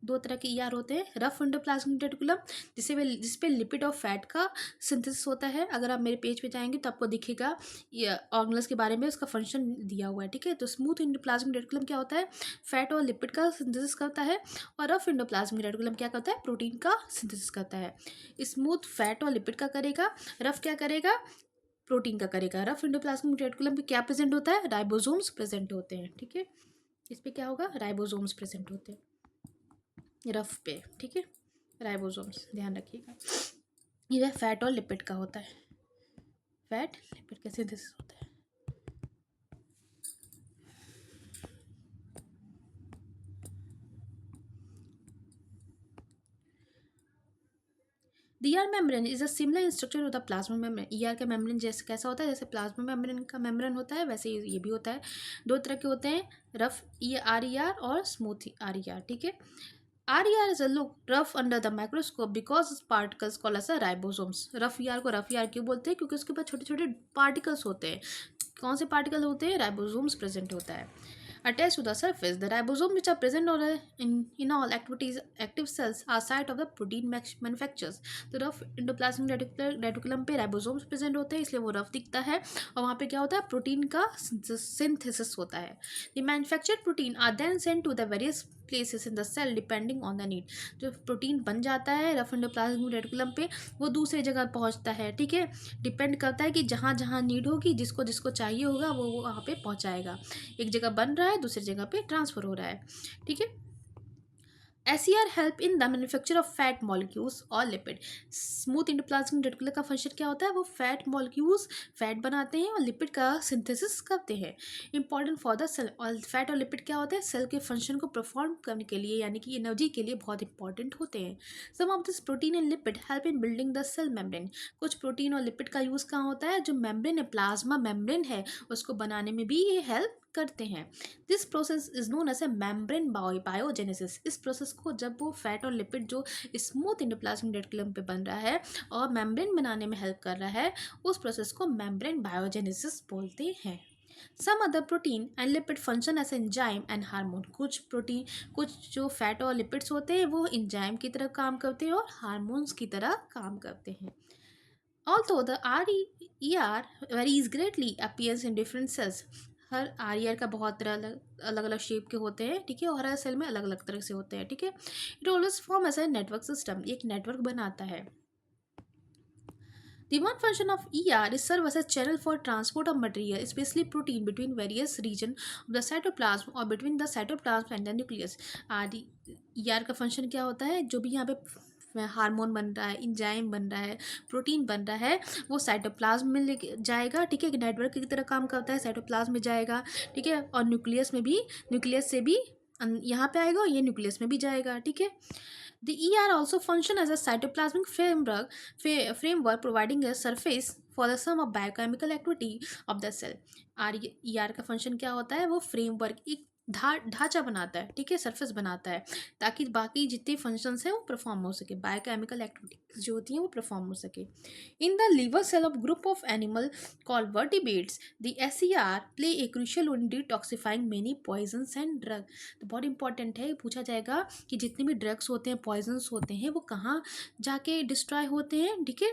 दो तरह के ईआर होते हैं. रफ एंडोप्लाज्मिक रेटिकुलम जिस पे लिपिड और फैट का सिंथेसिस होता है. अगर आप मेरे पेज पे जाएंगे तो आपको दिखेगा ऑर्गेनल्स के बारे में उसका फंक्शन दिया हुआ है. ठीक है. तो स्मूथ एंडोप्लाज्मिक रेटिकुलम क्या होता है? फैट और लिपिड का सिंथेसिस करता है. और रफ एंडोप्लाज्मिक रेटिकुलम क्या करता है? प्रोटीन का सिंथेसिस करता है. स्मूथ फैट और लिपिड का करेगा, रफ क्या करेगा? प्रोटीन का करेगा. रफ एंडोप्लाज्मिक रेटिकुलम पे क्या प्रेजेंट होता है? राइबोसोम्स प्रेजेंट होते हैं. ठीक है. इस पे क्या होगा? राइबोसोम्स प्रेजेंट होते हैं रफ पे. ठीक है. राइबोसोम्स ध्यान रखिएगा. ये फैट और लिपिड का होता है. फैट लिपिड का सिंथेसिस होता है. The ER membrane is a similar in structure to the plasma membrane. ER का मेम्ब्रेन जैसे कैसा होता है? जैसे प्लाज्मा मेम्ब्रेन का मेम्ब्रेन होता है वैसे ये भी होता है. दो तरह के होते हैं, रफ RER और स्मूथ RER. ठीक है. RER is a look rough under the microscope because its particles called as a ribosomes. Rough ER को रफ ER क्यों बोलते हैं? क्योंकि उसके पास छोटे छोटे पार्टिकल्स होते हैं. कौन से पार्टिकल होते हैं? राइबोसोम्स प्रेजेंट होता है. Attached to the surface, the ribosomes which are present in all active cells are site of the protein manufactures. तो रफ एंडोप्लाज्मिक रेटिकुलम पे राइबोसोम्स प्रेजेंट होते हैं, इसलिए वो रफ दिखता है. और वहाँ पे क्या होता है? प्रोटीन का सिंथेसिस होता है. The manufactured protein are then sent to the various places in the cell depending on the need. जो प्रोटीन बन जाता है रफ एंडोप्लाज्मिक रेटिकुलम पे वो दूसरी जगह पहुंचता है. ठीक है. डिपेंड करता है कि जहाँ जहाँ नीड होगी, जिसको जिसको चाहिए होगा वो वहाँ पे पहुँचाएगा. एक जगह बन रहा है, दूसरी जगह पे ट्रांसफ़र हो रहा है. ठीक है. SER help in the manufacture of fat molecules और लिपिड. स्मूथ एंडोप्लाज्मिक रेटिकुलम का फंक्शन क्या होता है? वो फैट मॉलिक्यूल्स फैट बनाते हैं और लिपिड का सिंथेसिस करते हैं. Important for the cell. और फैट और लिपिड क्या होते हैं? सेल के फंक्शन को परफॉर्म करने के लिए, यानी कि एनर्जी के लिए बहुत इंपॉर्टेंट होते हैं. Some of this protein and lipid help in building the cell membrane. कुछ प्रोटीन और लिपिड का यूज़ कहाँ होता है? जो मेम्ब्रेन है, प्लाज्मा मेम्ब्रेन है, उसको बनाने में भी ये हेल्प करते हैं. This process is known as a membrane biogenesis. इस प्रोसेस को जब वो फैट और लिपिड जो स्मूथ एंडोप्लाज्मिक रेटिकुलम पे बन रहा है और मेम्ब्रेन बनाने में हेल्प कर रहा है, उस प्रोसेस को मेम्ब्रेन बायोजेनेसिस बोलते हैं. Some other protein and lipid function as enzyme and hormone. कुछ जो फैट और लिपिड्स होते हैं वो एंजाइम की तरह काम करते हैं और हार्मोन्स की तरह काम करते हैं. Although the RER varies greatly appears in different cells. Her RER का बहुत तरह अलग अलग शेप के होते हैं. ठीक है. और हर सेल में अलग अलग तरह से होते हैं. ठीक है. It always form as a network system. एक नेटवर्क बनाता है. The one function of ER is serve as a channel for transport of material, especially protein, between various regions of the cytoplasm or between the cytoplasm and the nucleus. ER का फंक्शन क्या होता है? जो भी यहाँ पे हार्मोन बन रहा है, इंजाइम बन रहा है, प्रोटीन बन रहा है, वो साइटोप्लाज्म में ले जाएगा. ठीक है. नेटवर्क की तरह काम करता है. साइटोप्लाज्म में जाएगा. ठीक है. और न्यूक्लियस से भी यहाँ पे आएगा और ये न्यूक्लियस में भी जाएगा. ठीक है. The ER also function as a cytoplasmic framework providing a surface for the sum of biochemical activity of the cell. ER का फंक्शन क्या होता है? वो फ्रेमवर्क, एक ढांचा बनाता है, ठीक है, सरफेस बनाता है, ताकि बाकी जितने फंक्शंस हैं वो परफॉर्म हो सके, बायोकेमिकल एक्टिविटीज जो होती हैं वो परफॉर्म हो सके। In the liver cell of group of animal called vertebrates the SER play a crucial role in detoxifying many poisons and drug. तो बहुत इंपॉर्टेंट है, पूछा जाएगा कि जितने भी ड्रग्स होते हैं, पॉइजन्स होते हैं, वो कहाँ जाके डिस्ट्रॉय होते हैं, ठीक है,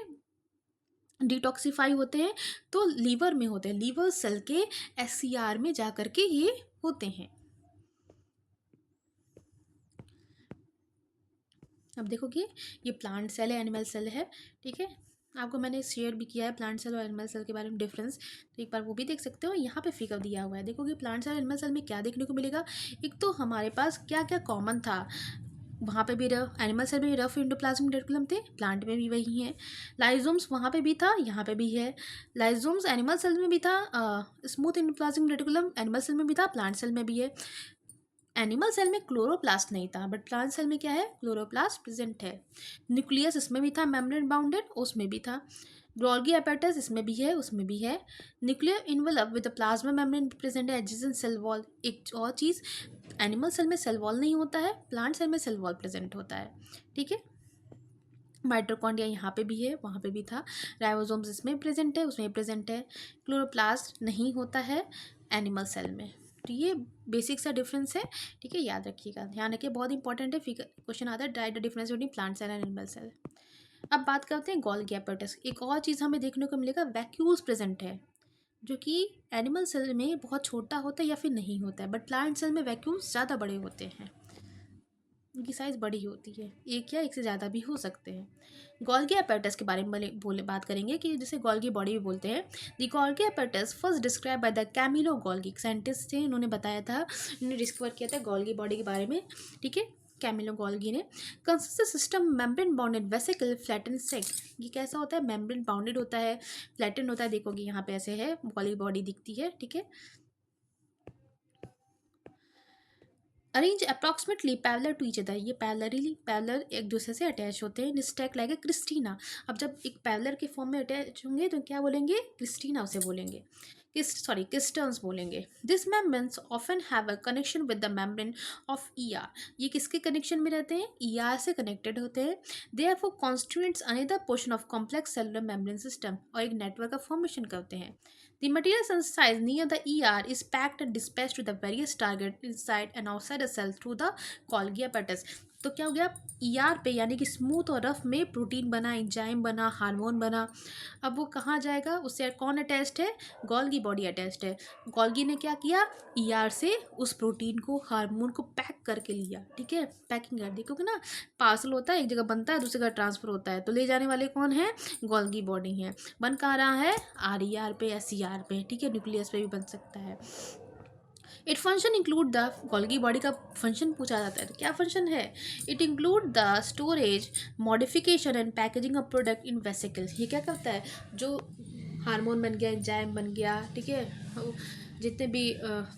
डिटॉक्सिफाई होते हैं, तो लीवर में होते हैं, लीवर सेल के एससीआर में जा करके ये होते हैं। अब देखोगे ये प्लांट सेल है, एनिमल सेल है, ठीक है, आपको मैंने शेयर भी किया है प्लांट सेल और एनिमल सेल के बारे में डिफरेंस, तो एक बार वो भी देख सकते हो। यहाँ पे फिगर दिया हुआ है, देखोगे प्लांट सेल और एनिमल सेल में क्या देखने को मिलेगा। एक तो हमारे पास क्या क्या कॉमन था, वहाँ पे भी एनिमल सेल में रफ एंडोप्लाज्मिक रेटिकुलम थे, प्लांट में भी वही है। लाइजोम्स वहाँ पे भी था, यहाँ पे भी है। लाइजोम्स एनिमल सेल में भी था, smooth endoplasmic reticulum animal cell में भी था, प्लांट सेल में भी है। एनिमल सेल में क्लोरोप्लास्ट नहीं था, बट प्लांट सेल में क्या है, क्लोरोप्लास्ट प्रेजेंट है। न्यूक्लियस इसमें भी था, मेम्ब्रेन बाउंडेड, उसमें भी था। गोल्गी एपेटस इसमें भी है, उसमें भी है। Nuclear envelope with plasma membrane present है, एडजेसेंट सेल वॉल। एक और चीज़, एनिमल सेल में सेल वॉल नहीं होता है, प्लांट सेल में सेल वॉल प्रेजेंट होता है, ठीक है। माइटोकॉन्ड्रिया यहाँ पे भी है, वहाँ पे भी था। राइबोसोम्स इसमें प्रेजेंट है, उसमें प्रेजेंट है। क्लोरोप्लास्ट नहीं होता है एनिमल सेल में। तो ये बेसिक सा डिफरेंस है, ठीक है, याद रखिएगा, ध्यान रखिए, बहुत इंपॉर्टेंट है, फिगर क्वेश्चन आता है, write the difference between plant cell and animal cell. अब बात करते हैं गोल्गी एपेटस। एक और चीज़ हमें देखने को मिलेगा, वैक्यूल्स प्रेजेंट है, जो कि एनिमल सेल में बहुत छोटा होता है या फिर नहीं होता है, बट प्लांट सेल में वैक्यूल्स ज़्यादा बड़े होते हैं, उनकी साइज़ बड़ी होती है, एक या एक से ज़्यादा भी हो सकते हैं। गोल्गी एपेटस के बारे में बात करेंगे कि जिसे गोल्गी बॉडी भी बोलते हैं। The Golgi apparatus first describe by the Camillo Golgi, scientist थे, इन्होंने बताया था, इन्होंने डिस्कवर किया था गोल्गी बॉडी के बारे में, ठीक है, कैमिलो गोल्गी ने। Consist system membrane bounded vesicle flatten sac. ये कैसा होता है, मेम्ब्रेन बाउंडेड होता है, फ्लैटन होता है, देखोगे यहाँ पे ऐसे है, गोल्गी बॉडी दिखती है, ठीक है। Arrange approximately parallel to each other, ये पैरेलल एक दूसरे से अटैच होते हैं। स्टैक लाइक ए क्रिस्टीना। अब जब एक पैरेलल के फॉर्म में अटैच होंगे तो क्या बोलेंगे, क्रिस्टीना उसे बोलेंगे, क्रिस्टल्स बोलेंगे। This membranes often have a connection with the membrane of ER. ये किसके कनेक्शन में रहते हैं, ईआर से कनेक्टेड होते हैं। Therefore constituents another portion of complex cellular membrane system, और एक नेटवर्क का फॉर्मेशन करते हैं। The material synthesized near the ER is packed and dispatched to the various target inside and outside the cell through the Golgi apparatus. तो क्या हो गया, ईआर पे यानी कि स्मूथ और रफ में प्रोटीन बना, एंजाइम बना, हार्मोन बना। अब वो कहाँ जाएगा, उससे कौन अटैच्ड है, गोल्गी बॉडी अटैच्ड है। गोल्गी ने क्या किया, ईआर से उस प्रोटीन को, हार्मोन को पैक करके लिया, ठीक है, पैकिंग कर दी, क्योंकि ना पार्सल होता है, एक जगह बनता है, दूसरी जगह ट्रांसफर होता है, तो ले जाने वाले कौन है, गोल्गी बॉडी है। बन कहाँ रहा है, आर ई आर पे, एस ई आर पे, ठीक है, न्यूक्लियस पे भी बन सकता है। It function include the, Golgi body का फंक्शन पूछा जाता है, तो क्या फंक्शन है, it include the storage, modification and packaging of product in vesicle. ये क्या करता है, जो हार्मोन बन गया, एंजाइम बन गया, ठीक है, जितने भी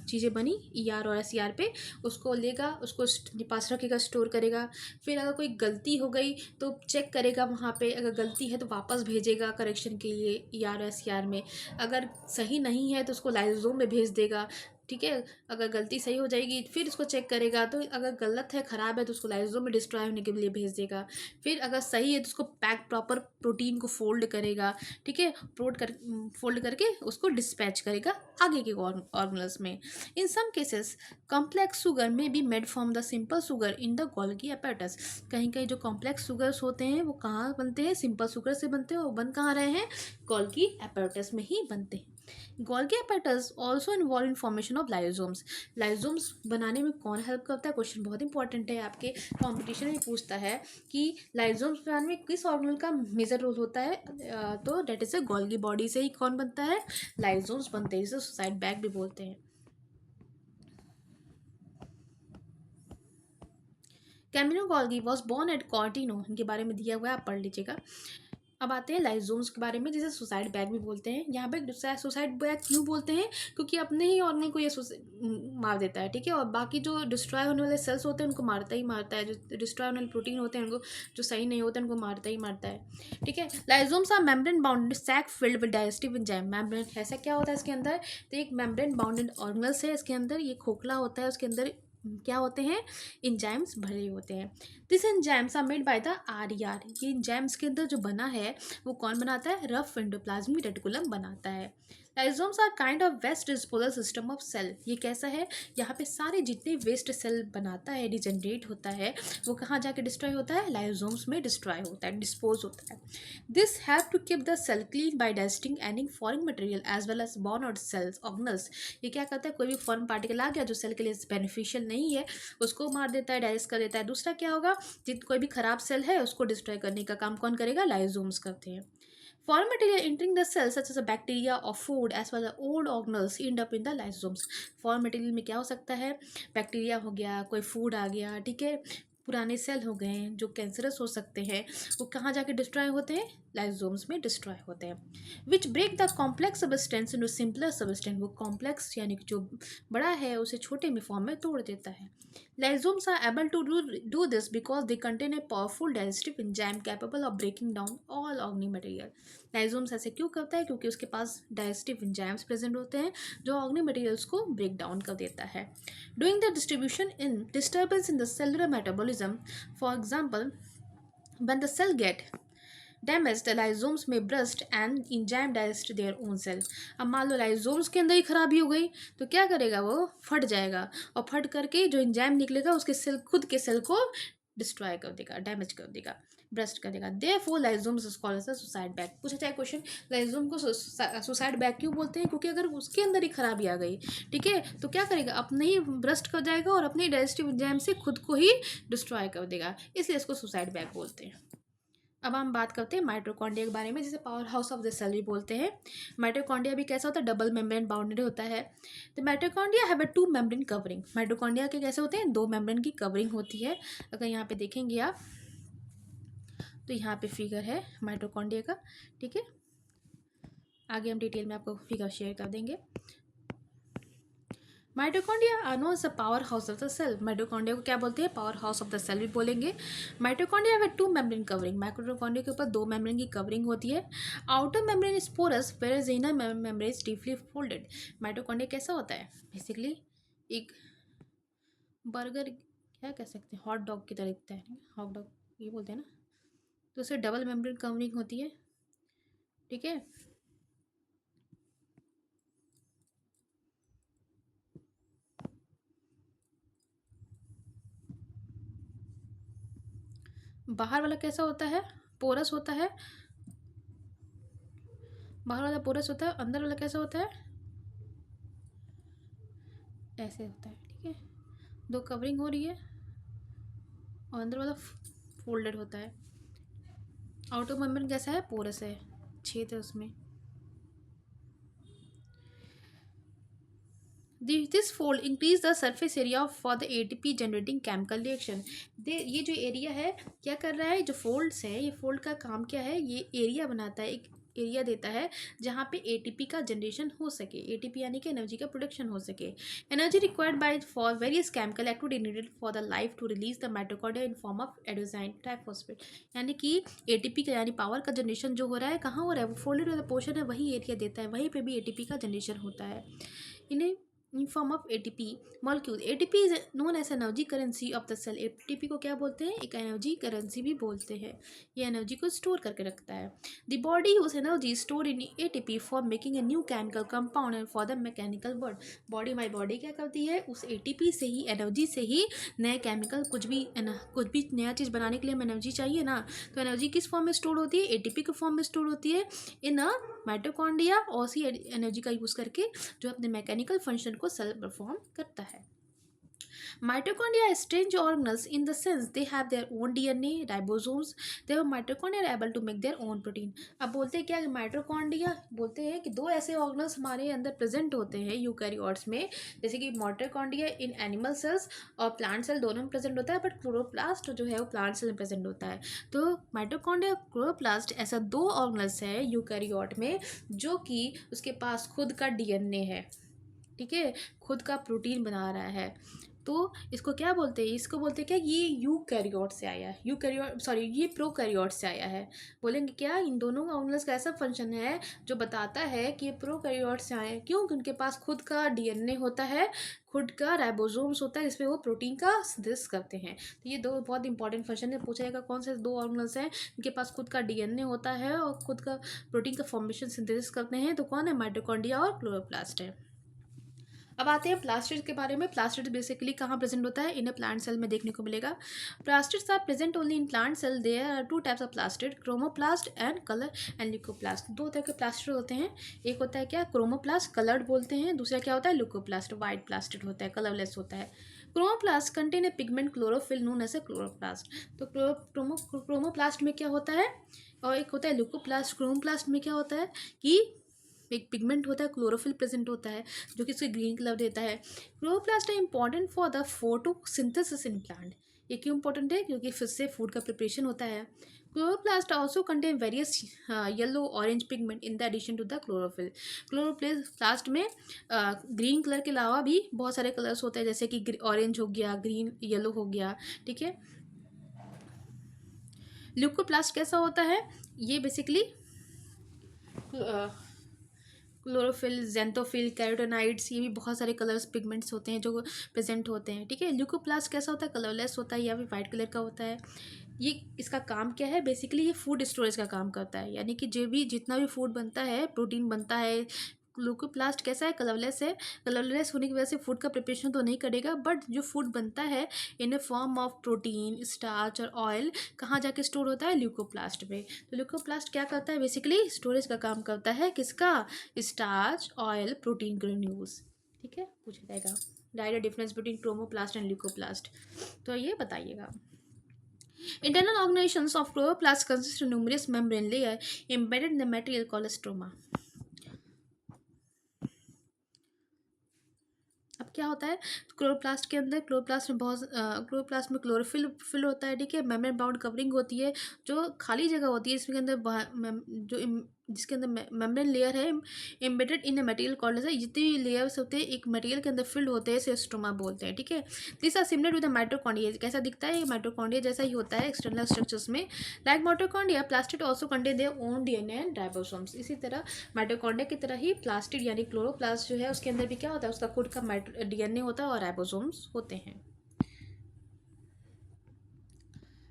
चीज़ें बनी ईआर और एसईआर पे, उसको लेगा, उसको पास रखेगा, स्टोर करेगा। फिर अगर कोई गलती हो गई तो चेक करेगा वहाँ पे, अगर गलती है तो वापस भेजेगा करेक्शन के लिए ईआर एसईआर में। अगर सही नहीं है तो उसको लाइसोसोम में भेज देगा, ठीक है। अगर गलती सही हो जाएगी फिर उसको चेक करेगा, तो अगर गलत है, ख़राब है, तो उसको लाइसोसोम में डिस्ट्रॉय होने के लिए भेज देगा। फिर अगर सही है तो उसको पैक प्रॉपर प्रोटीन को फोल्ड करेगा, ठीक है, फोल्ड करके उसको डिस्पैच करेगा आगे के ऑर्गेनल्स में। In some cases complex sugar may be made from the simple sugar in the Golgi apparatus. कहीं कहीं जो कॉम्प्लेक्स शुगर्स होते हैं वो कहाँ बनते हैं, सिंपल शुगर से बनते हैं, और बन कहाँ रहे हैं, गोल्गी एपेटस में ही बनते हैं। Golgi apparatus also involve in formation of lysosomes. Lysosomes बनाने में कौन हेल्प करता है, क्वेश्चन बहुत इंपॉर्टेंट है, आपके कॉम्पिटिशन में पूछता है कि लाइसोम्स बनाने में किस ऑर्गेनल का मेजर रोल होता है, तो that is a Golgi body से ही कौन बनता है, लाइसोम्स बनते हैं, जिसे सुसाइड बैग भी बोलते हैं। Camillo Golgi was born at Corteno, इनके बारे में दिया हुआ है, आप पढ़ लीजिएगा। अब आते हैं लाइजोम्स के बारे में, जिसे सुसाइड बैग भी बोलते हैं। यहाँ पे सुसाइड बैग क्यों बोलते हैं, क्योंकि अपने ही ऑर्गन को ये मार देता है, ठीक है, और बाकी जो डिस्ट्रॉय होने वाले सेल्स होते हैं उनको मारता ही मारता है, जो डिस्ट्रॉय होने वाले प्रोटीन होते हैं उनको, जो सही नहीं होते हैं उनको मारता ही मारता है, ठीक है। Lysosomes are membrane bounded sac filled with digestive enzyme. Membrane ऐसा क्या होता है इसके अंदर, तो एक मेम्ब्रेन बाउंडेड ऑर्गेनल्स है इसके अंदर, ये खोखला होता है, उसके अंदर क्या होते हैं, इंजाइम्स भरे होते हैं। This enzymes are made by the R. ये एंजाइम्स के अंदर जो बना है वो कौन बनाता है, रफ एंडोप्लाज्मिक रेटिकुलम बनाता है। Lysosomes are kind of waste disposal system of cell. ये कैसा है, यहाँ पे सारे जितने वेस्ट सेल बनाता है, डिजनरेट होता है, वो कहाँ जाके डिस्ट्रॉय होता है, लाइजोम्स में डिस्ट्रॉय होता है, डिस्पोज होता है। This help to keep the cell clean by digesting any foreign material as well as worn और सेल्स ऑर्गेनल्स। ये क्या करता है, कोई भी फॉरेन पार्टिकल आ गया जो सेल के लिए बेनिफिशियल नहीं है उसको मार देता है, डाइजेस्ट कर देता है। दूसरा क्या होगा, जित कोई भी खराब सेल है उसको डिस्ट्रॉय करने का काम कौन करेगा, लाइजोम्स करते हैं। Foreign material entering the cell such as a bacteria or food as well as old organelles end up in the lysosomes. Foreign material में क्या हो सकता है, बैक्टीरिया हो गया, कोई फूड आ गया, ठीक है, पुराने सेल हो गए जो कैंसरस हो सकते हैं, वो कहाँ जाके डिस्ट्रॉय होते हैं, लाइजोम्स में डिस्ट्रॉय होते हैं। Which break the complex substance into simpler substance. वो कॉम्प्लेक्स यानी कि जो बड़ा है उसे छोटे में फॉर्म में तोड़ देता है। Lysomes are able to do this because they contain a powerful digestive enzyme capable of breaking down all organic material. Lysomes ऐसे क्यों करता है, क्योंकि उसके पास digestive enzymes प्रेजेंट होते हैं जो organic materials को break down कर देता है। Doing the distribution in disturbance in the cellular metabolism, for example, when the cell get damage the lysosomes may burst and enzyme digest their own cell. अब मान लो लाइजोम्स के अंदर ही खराबी हो गई तो क्या करेगा, वो फट जाएगा और फट करके जो इंजाइम निकलेगा उसके सेल, खुद के सेल को डिस्ट्रॉय कर देगा, डैमेज कर देगा, ब्रस्ट कर देगा। Therefore lysosomes is called as a suicide bag. पूछा जाए क्वेश्चन, लाइजोम को सुसाइड बैग क्यों बोलते हैं, क्योंकि अगर उसके अंदर ही खराबी आ गई, ठीक है, तो क्या करेगा, अपने ही ब्रस्ट कर जाएगा और अपने डाइजेस्टिव एंजाइम से खुद को ही डिस्ट्रॉय कर देगा, इसलिए इसको सुसाइड बैग बोलते हैं। अब हम बात करते हैं माइटोकॉन्ड्रिया के बारे में, जिसे power house of the cell भी बोलते हैं। माइटोकॉन्ड्रिया भी कैसा होता है, डबल मेम्ब्रेन बाउंडेड होता है। तो mitochondria have a 2 membrane covering. Mitochondria के कैसे होते हैं, 2 मेम्ब्रेन की कवरिंग होती है। अगर यहाँ पे देखेंगे आप तो यहाँ पे फिगर है माइटोकॉन्ड्रिया का, ठीक है, आगे हम डिटेल में आपको फिगर शेयर कर देंगे। Mitochondria are known as the power house of the cell. Mitochondria को क्या बोलते हैं, power house of the cell भी बोलेंगे। Mitochondria have 2 membrane covering. Mitochondria के ऊपर 2 मेम्ब्रेन की कवरिंग होती है। Outer membrane is porous whereas inner membrane is deeply folded. Mitochondria कैसा होता है, बेसिकली एक बर्गर, क्या कह सकते हैं, हॉट डॉग की तरह दिखता है, हॉट डॉग ये बोलते हैं ना, तो उसे डबल मेम्ब्रेन कवरिंग होती है, ठीक है। बाहर वाला कैसा होता है, पोरस होता है, बाहर वाला पोरस होता है, अंदर वाला कैसा होता है, ऐसे होता है, ठीक है, 2 कवरिंग हो रही है और अंदर वाला फोल्डेड होता है। आउटर मेम्ब्रेन कैसा है, पोरस है, छेद है उसमें। This fold increase the surface area for the ATP generating chemical reaction. ये जो एरिया है क्या कर रहा है, जो फोल्ड्स है, ये फोल्ड का काम क्या है, ये एरिया बनाता है, एक एरिया देता है जहाँ पे एटीपी का जनरेशन हो सके, एटीपी यानी कि एनर्जी का प्रोडक्शन हो सके। Energy required by for various chemical activity needed for the life to release the mitochondria in form of adenosine triphosphate. यानी कि एटीपी का यानी पावर का जनरेशन जो हो रहा है कहाँ हो रहा है, वो फोल्डेड वाला पोर्शन है वही एरिया देता है, वहीं पे भी एटीपी का जनरेशन होता है। इन्हें in form of ATP molecule। ATP is known as energy currency of the cell. ATP को क्या बोलते हैं, एक एनर्जी करेंसी भी बोलते हैं, ये एनर्जी को स्टोर करके रखता है। The body use energy store in ATP for making a new chemical compound and for the mechanical work. Body हमारी बॉडी क्या करती है, उस ATP से ही, एनर्जी से ही नए केमिकल, कुछ भी नया चीज़ बनाने के लिए हमें एनर्जी चाहिए ना, तो एनर्जी किस फॉर्म में स्टोर होती है, ATP के फॉर्म में स्टोर होती है इन अ माइटोकॉन्ड्रिया, और उसी एनर्जी का यूज़ करके जो अपने मैकेनिकल फंक्शन को सेल परफॉर्म करता है। Mitochondria are strange organelles in the sense they have their own DNA, ribosomes. They have mitochondria are able to make their own protein. अब बोलते हैं क्या, माइटोकॉन्ड्रिया बोलते हैं कि दो ऐसे ऑर्गनल्स हमारे अंदर प्रेजेंट होते हैं यूकैरियोट्स में, जैसे कि माइटोकॉन्ड्रिया इन एनिमल सेल्स और प्लांट सेल दोनों में प्रेजेंट होता है, बट क्लोरोप्लास्ट जो है वो प्लांट सेल में प्रेजेंट होता है। तो माइटोकॉन्ड्रिया क्लोरोप्लास्ट ऐसा दो ऑर्गनल्स है यूकैरियोट में जो कि उसके पास खुद का डीएनए है, ठीक है, खुद का प्रोटीन बना रहा है। तो इसको क्या बोलते हैं, इसको बोलते हैं क्या, ये यूकैरियोट से आया है, यूकैरियोट सॉरी ये प्रोकैरियोट से आया है। बोलेंगे क्या, इन दोनों ऑर्गेनल्स का ऐसा फंक्शन है जो बताता है कि ये प्रोकैरियोट से आए हैं। क्यों? क्योंकि उनके पास खुद का डीएनए होता है, खुद का राइबोसोम्स होता है जिसमें वो प्रोटीन का सिंथेसिस करते हैं। तो ये दो बहुत इंपॉर्टेंट फंक्शन है। पूछा जाएगा कौन से दो ऑर्गेनल्स हैं इनके पास खुद का डीएनए होता है और खुद का प्रोटीन का फॉर्मेशन सिंथेसिस करते हैं, तो कौन है, माइटोकॉन्ड्रिया और क्लोरोप्लास्ट है। अब आते हैं प्लास्टिड के बारे में। प्लास्टिड बेसिकली कहाँ प्रेजेंट होता है, इन्हें प्लांट सेल में देखने को मिलेगा। Plastids are present only in plant cell. There are two types of plastid, chromoplast and colour and leucoplast. दो तरह के प्लास्टिड होते हैं, एक होता है क्या, क्रोमोप्लास्ट, कलर्ड बोलते हैं, दूसरा क्या होता है, ल्यूकोप्लास्ट, वाइट प्लास्टिड होता है, कलरलेस होता है। Chromoplast contain a pigment chlorophyll known as a chloroplast. तो क्रोमोप्लास्ट में क्या होता है, और एक होता है ल्यूकोप्लास्ट। क्रोमोप्लास्ट में क्या होता है कि एक पिगमेंट होता है, क्लोरोफिल प्रेजेंट होता है जो कि उसके ग्रीन कलर देता है। क्लोरोप्लास्ट है important for the photosynthesis in plant. ये क्यों इंपॉर्टेंट है, क्योंकि फिर से फूड का प्रिपरेशन होता है। Chloroplast also contain various yellow orange pigment in the addition to the chlorophyll. Chloroplast में ग्रीन कलर के अलावा भी बहुत सारे कलर्स होते हैं, जैसे कि ऑरेंज हो गया, ग्रीन, येलो हो गया, ठीक है। ल्यूकोप्लास्ट कैसा होता है, ये बेसिकली क्लोरोफिल, जेंथोफिल, कैरोटेनाइड्स, ये भी बहुत सारे कलर्स पिगमेंट्स होते हैं जो प्रेजेंट होते हैं, ठीक है। ल्यूकोप्लास्ट कैसा होता है, कलरलेस होता है या फिर वाइट कलर का होता है। ये इसका काम क्या है, बेसिकली ये फूड स्टोरेज का काम करता है, यानी कि जो भी जितना भी फूड बनता है, प्रोटीन बनता है। ल्यूकोप्लास्ट कैसा है, कलरलेस है। कलरलेस होने की वजह से फूड का प्रिपरेशन तो नहीं करेगा, बट जो फूड बनता है in A form of protein, starch और ऑयल कहाँ जाके स्टोर होता है, ल्यूकोप्लास्ट में। तो ल्यूकोप्लास्ट क्या करता है, बेसिकली स्टोरेज का काम करता है, किसका, स्टार्च, ऑयल, प्रोटीन ग्रेन्यूल्स, ठीक है। पूछा जाएगा direct difference between chromoplast and leucoplast, तो ये बताइएगा। Internal organizations of chloroplasts consist of numerous membrane layer embedded in the material called stroma. अब क्या होता है, क्लोरोप्लास्ट के अंदर, क्लोरोप्लास्ट में क्लोरोफिल फिल होता है, ठीक है। मेम्ब्रेन बाउंड कवरिंग होती है, जो खाली जगह होती है इसके अंदर, जिसके अंदर मेम्ब्रेन लेयर है embedded in a material called, जितने भी लेयर्स होते हैं एक मटेरियल के अंदर फिल्ड होते हैं, इसे स्ट्रोमा बोलते हैं, ठीक है। This are similar to the mitochondria. कैसा दिखता है, माइटोकॉन्ड्रिया जैसा ही होता है एक्सटर्नल स्ट्रक्चर्स में। Like mitochondria, plastid also contain their own DNA and ribosomes. इसी तरह माइटोकॉन्ड्रिया की तरह ही प्लास्टिड यानी क्लोरोप्लास्ट जो है उसके अंदर भी क्या होता है, उसका खुद का डीएनए होता है और राइबोसोम्स होते हैं।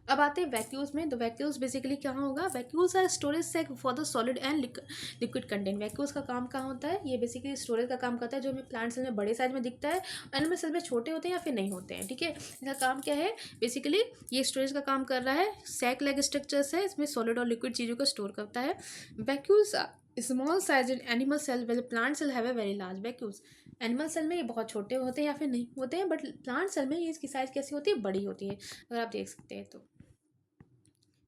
अब आते हैं वैक्यूल्स में। तो वैक्यूल्स बेसिकली क्या होगा, vacuoles are storage sac for the solid and liquid content. Vacuoles का काम कहाँ होता है, ये बेसिकली स्टोरेज का काम करता है, जो हमें प्लांट सेल में बड़े साइज में दिखता है, एनिमल सेल में छोटे होते हैं या फिर नहीं होते हैं, ठीक है। इसका काम क्या है, बेसिकली ये स्टोरेज का काम कर रहा है। सैक लेग स्ट्रक्चर्स है, इसमें सॉलिड और लिक्विड चीज़ों को स्टोर करता है। Vacuoles small size in animal cell well plant cell have a very large vacuoles. Animal cell में ये बहुत छोटे होते हैं या फिर नहीं होते हैं, बट प्लांट सेल में ये इसकी साइज़ कैसी होती है, बड़ी होती है, अगर आप देख सकते हैं तो।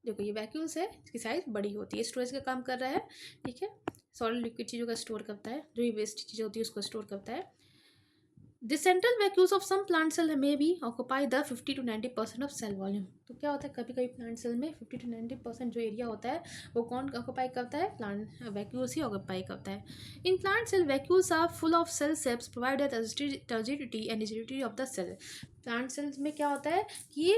देखो ये वैक्यूल्स है, इसकी साइज बड़ी होती है, स्टोरेज का काम कर रहा है, ठीक है। सॉलिड लिक्विड चीज़ों का स्टोर करता है, जो ये वेस्ट चीज़ें होती है उसको स्टोर करता है। The central vacuoles of some plant cell में भी occupy the 50 to 90% of cell volume. तो क्या होता है, कभी कभी प्लांट सेल में 50 to 90% जो एरिया होता है वो कौन ऑक्यूपाई करता है, प्लांट वैक्यूल्स ही ऑक्यूपाई करता है। In plant cell vacuoles are full of cell shapes provide turgidity and rigidity of the cell. Plant cells में क्या होता है कि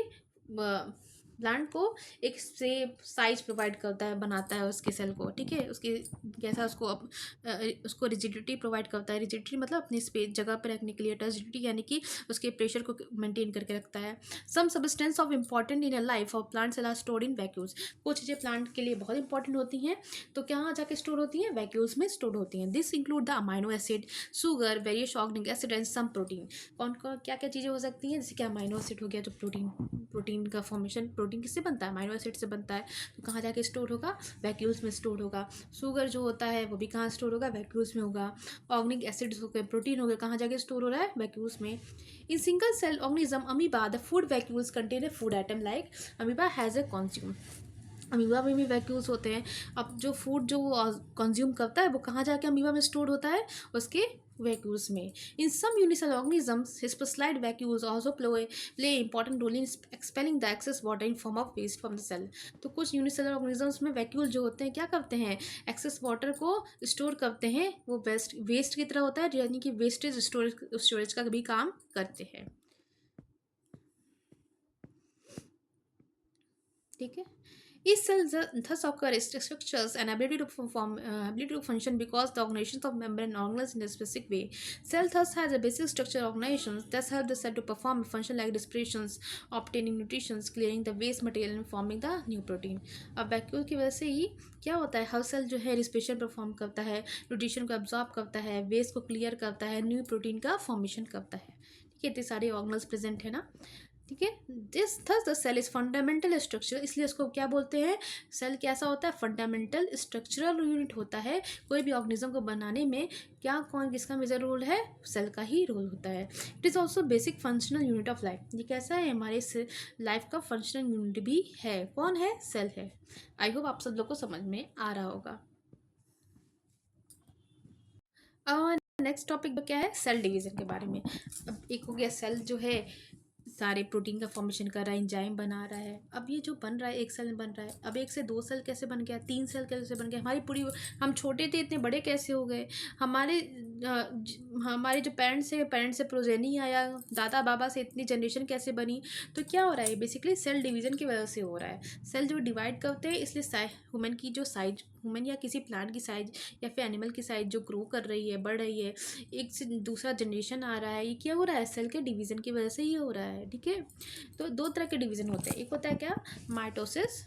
प्लांट को एक शेप साइज प्रोवाइड करता है, बनाता है उसके सेल को, ठीक है। उसकी कैसा उसको रिजिडिटी प्रोवाइड करता है। रिजिडिटी मतलब अपनी स्पेस जगह पर रखने के लिए, टर्जिडिटी यानी कि उसके प्रेशर को मेंटेन करके रखता है। Some substance of important in a life of plant cell are stored in vacuoles. कुछ चीज़ें प्लांट के लिए बहुत इंपॉर्टेंट होती हैं, तो कहाँ जाके स्टोर होती हैं, वैक्यूल्स में स्टोर होती हैं। This include the amino acid, sugar, various organic acid and some protein. कौन कौन क्या क्या चीज़ें हो सकती हैं, जैसे कि अमाइनो एसिड हो गया जो प्रोटीन का फॉर्मेशन प्रोटीन किससे बनता है, अमीनो एसिड से बनता है। तो कहाँ जाके स्टोर होगा, वैक्यूल्स में स्टोर होगा। शुगर जो होता है वो भी कहाँ स्टोर होगा, वैक्यूल्स में होगा। ऑर्गेनिक एसिड्स हो गए, प्रोटीन हो गए, कहाँ जाके स्टोर हो रहा है, वैक्यूल्स में। In single cell organism amoeba the food vacuoles contain a food item like amoeba has a consume. Amoeba में भी वैक्यूल्स होते हैं। अब जो फूड जो वो कंज्यूम करता है वो कहाँ जाके अमीबा में स्टोर होता है, उसके वैक्यूल्स में। इन सम यूनिसेल ऑर्गेनिजम्स हिस्पोस्लाइड vacuoles also play important role in expelling the excess water in form of waste from the cell. तो कुछ यूनिसेलर ऑर्गेनिजम्स में वैक्यूल जो होते हैं क्या करते हैं, एक्सेस वाटर को स्टोर करते हैं। वो वेस्ट की तरह होता है, यानी कि वेस्टेज स्टोरेज का भी काम करते हैं। ठीक है। Each cell thus occurs structures and ability to function because the organizations of membrane organized in a specific way. Cell thus has a basic structure organizations that help the cell to perform a function like respirations, obtaining nutrition, clearing the waste material and forming the new protein. अब वैक्यूल की वजह से ही क्या होता है, हर सेल जो है रिस्पिरेशन परफॉर्म करता है, न्यूट्रिशन को एब्जॉर्ब करता है, वेस्ट को क्लियर करता है, न्यू प्रोटीन का फॉर्मेशन करता है। ठीक है, इतने सारे ऑर्गेनल्स प्रेजेंट है ना। ठीक है, this thus the cell is fundamental structure, इसलिए इसको क्या बोलते हैं, सेल कैसा होता है, फंडामेंटल स्ट्रक्चरल यूनिट होता है। कोई भी ऑर्गेनिज्म को बनाने में क्या कौन किसका मेजर रोल है, सेल का ही रोल होता है। It is also basic functional unit of life. ये कैसा है, हमारे लाइफ का फंक्शनल यूनिट भी है। कौन है, सेल है। आई होप आप सब लोग को समझ में आ रहा होगा। नेक्स्ट टॉपिक क्या है, सेल डिवीजन के बारे में। अब एक हो गया सेल जो है सारे प्रोटीन का फॉर्मेशन कर रहा है, एंजाइम बना रहा है। अब ये जो बन रहा है, एक सेल बन रहा है, अब एक से दो सेल कैसे बन गया, तीन सेल कैसे बन गया, हमारी पूरी, हम छोटे थे इतने बड़े कैसे हो गए, हमारे जो पेरेंट्स से प्रोजेनी आया, दादा बाबा से इतनी जनरेशन कैसे बनी। तो क्या हो रहा है, बेसिकली सेल डिवीजन की वजह से हो रहा है। सेल जो डिवाइड करते हैं, इसलिए ह्यूमन की जो साइज, ह्यूमन या किसी प्लांट की साइज या फिर एनिमल की साइज जो ग्रो कर रही है, बढ़ रही है, एक से दूसरा जनरेशन आ रहा है, ये क्या हो रहा है, सेल के डिवीज़न की वजह से ही हो रहा है। ठीक है, तो दो तरह के डिवीज़न होते हैं। एक होता है क्या, माइटोसिस।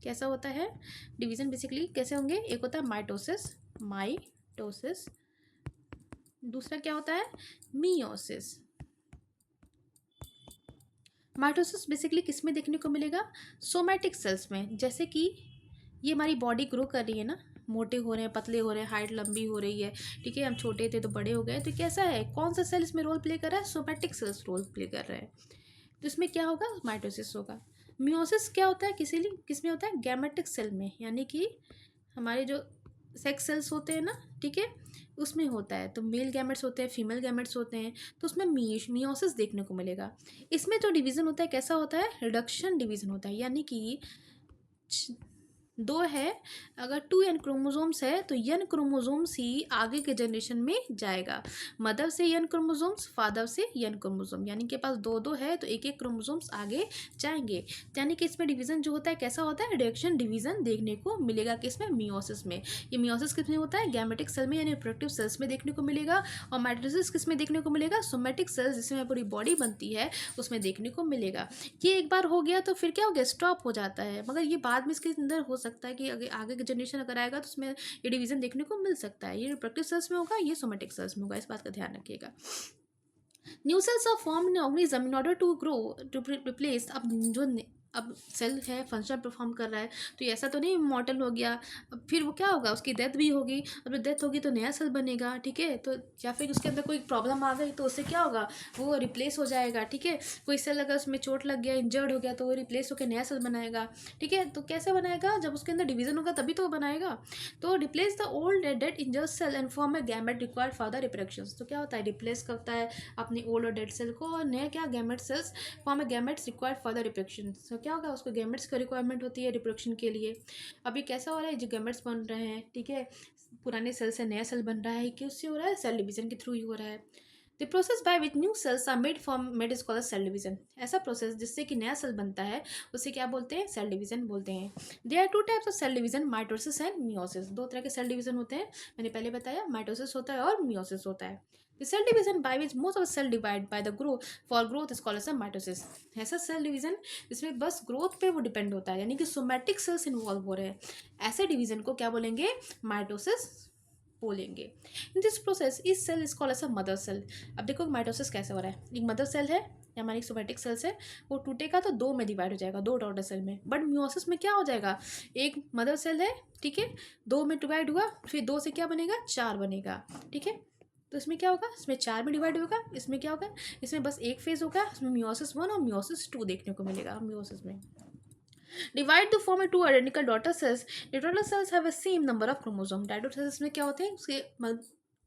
कैसा होता है डिवीज़न, बेसिकली कैसे होंगे, एक होता है माइटोसिस, दूसरा क्या होता है, मियोसिस। माइटोसिस बेसिकली किस में देखने को मिलेगा, सोमैटिक सेल्स में। जैसे कि ये हमारी बॉडी ग्रो कर रही है ना, मोटे हो रहे हैं, पतले हो रहे हैं, हाइट लंबी हो रही है। ठीक है, हम छोटे थे तो बड़े हो गए, तो कैसा है, कौन सा सेल इसमें रोल प्ले कर रहा है, सोमैटिक सेल्स रोल प्ले कर रहा है। तो इसमें क्या होगा, माइटोसिस होगा। मियोसिस क्या होता है, किस में होता है, गैमेटिक सेल में, यानी कि हमारे जो सेक्स सेल्स होते हैं ना, ठीक है, उसमें होता है। तो मेल गैमेट्स होते हैं, फीमेल गैमेट्स होते हैं, तो उसमें मियोसिस देखने को मिलेगा। इसमें जो डिवीज़न होता है कैसा होता है, रिडक्शन डिवीज़न होता है, यानी कि दो है, अगर 2n क्रोमोसोम्स है तो n क्रोमोसोम्स ही आगे के जनरेशन में जाएगा। मदर से n क्रोमोसोम्स, फादर से n क्रोमोसोम, यानी कि पास दो है तो एक एक क्रोमोसोम्स आगे जाएंगे। यानी कि इसमें डिवीज़न जो होता है कैसा होता है, रिडक्शन डिवीज़न देखने को मिलेगा। किसमें, मियोसिस में। ये मियोसिस किसमें होता है, गैमेटिक सेल में, यानी रिप्रोडक्टिव सेल्स में देखने को मिलेगा। और माइटोसिस किस में देखने को मिलेगा, सोमैटिक सेल्स जिसमें पूरी बॉडी बनती है उसमें देखने को मिलेगा। ये एक बार हो गया तो फिर क्या हो गया, स्टॉप हो जाता है। मगर ये बाद में इसके अंदर हो सकता है कि आगे का जनरेशन अगर आएगा तो उसमें ये डिवीज़न देखने को मिल सकता है। ये रिप्रोडक्टिव सेल्स में होगा, ये सोमैटिक सेल्स में होगा, इस बात का ध्यान रखिएगा। New cells are form in organism in order to grow to replace. अब सेल है, फंक्शन परफॉर्म कर रहा है, तो ऐसा तो नहीं इमॉर्टल हो गया। अब फिर वो क्या होगा, उसकी डेथ भी होगी। अब डेथ होगी तो नया सेल बनेगा। ठीक है, तो या फिर उसके अंदर कोई प्रॉब्लम आ गई तो उससे क्या होगा, वो रिप्लेस हो जाएगा। ठीक है, कोई सेल अगर उसमें चोट लग गया, इंजर्ड हो गया, तो वो रिप्लेस होकर नया सेल बनाएगा। ठीक है, तो कैसे बनाएगा, जब उसके अंदर डिवीजन होगा तभी तो बनाएगा। तो replace the old dead injured cell and form a gamete required for the reproduction. तो क्या होता है, रिप्लेस करता है अपनी ओल्ड और डेड सेल को, और नया क्या, gamete cells form A gametes required for the reproduction. तो क्या होगा, उसको गैमेट्स का रिक्वायरमेंट होती है रिप्रोडक्शन के लिए। अभी कैसा हो रहा है, जो गैमेट्स बन रहे हैं, ठीक है, पुराने सेल से नया सेल बन रहा है, किससे हो रहा है, सेल डिवीजन के थ्रू ही हो रहा है। The process by which new cells are made is called cell division. ऐसा प्रोसेस जिससे कि नया सेल बनता है उसे क्या बोलते हैं, सेल डिवीजन बोलते हैं। There are two types of cell division, mitosis and meiosis. दो तरह के सेल डिवीजन होते हैं, मैंने पहले बताया, माइटोसिस होता है और मियोसिस होता है। The cell division by which most of the cell divide by the growth for growth is called as a mitosis। ऐसा सेल डिवीजन जिसमें बस ग्रोथ पे वो डिपेंड होता है, यानी कि सोमैटिक सेल्स इन्वॉल्व हो रहे हैं, ऐसे डिवीजन को क्या बोलेंगे, माइटोसिस बोलेंगे। इन दिस प्रोसेस इस cell is called as a mother cell. अब देखो माइटोसिस कैसे हो रहा है, एक मदर सेल है, या हमारी सोमैटिक सेल्स है, वो टूटेगा तो दो में डिवाइड हो जाएगा, दो डॉटर सेल में। बट मियोसिस में क्या हो जाएगा, एक मदर सेल है, ठीक है, दो में डिवाइड हुआ, फिर दो से क्या बनेगा, चार बनेगा, ठीक है। तो इसमें क्या होगा, इसमें चार में डिवाइड होगा, इसमें क्या होगा, इसमें बस एक फेज होगा, इसमें मियोसिस 1 और मियोसिस 2 देखने को मिलेगा। मियोसिस में divide to form two identical daughter cells, daughter cells have a same number of chromosome. Daughter cells में क्या होते हैं, उसके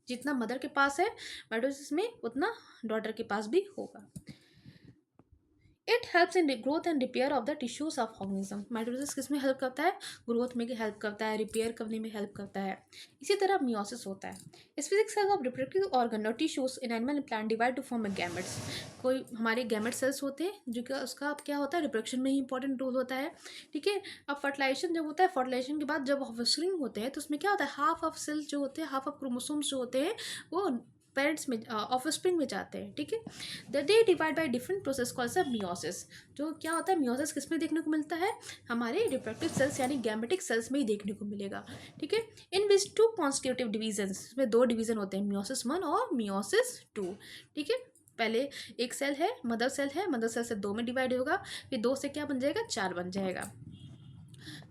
जितना मदर के पास है माइटोसिस में, उतना डॉटर के पास भी होगा। It helps in growth and repair of the tissues of organism. Mitosis किस में हेल्प करता है, ग्रोथ में हेल्प करता है, रिपेयर करने में हेल्प करता है। इसी तरह मियोसिस होता है। Specific cells of reproductive organ और tissues in animal and plant divide to form gametes. कोई हमारे गैमेट सेल्स होते हैं जो कि उसका क्या होता है, रिप्रोडक्शन में ही इंपॉर्टेंट रोल होता है, ठीक है। अब फर्टिलाइजेशन जब होता है, फर्टिलाइजेशन के बाद जब ऑफस्प्रिंग होते हैं तो उसमें क्या होता है, हाफ ऑफ सेल्स जो होते हैं, हाफ ऑफ क्रोमोसोम्स जो होते हैं वो पेरेंट्स में ऑफस्प्रिंग में जाते हैं, ठीक है। The they divide by different process called meiosis. जो क्या होता है, मियोसिस किस में देखने को मिलता है, हमारे रिप्रोडक्टिव सेल्स यानी गैमेटिक सेल्स में ही देखने को मिलेगा, ठीक है। इन विच टू कॉन्स्टिट्यूटिव डिवीजन्स, इसमें दो डिवीजन होते हैं, मियोसिस 1 और मियोसिस 2, ठीक है। पहले एक सेल है, मदर सेल है, मदर सेल से दो में डिवाइड होगा, फिर दो से क्या बन जाएगा, चार बन जाएगा।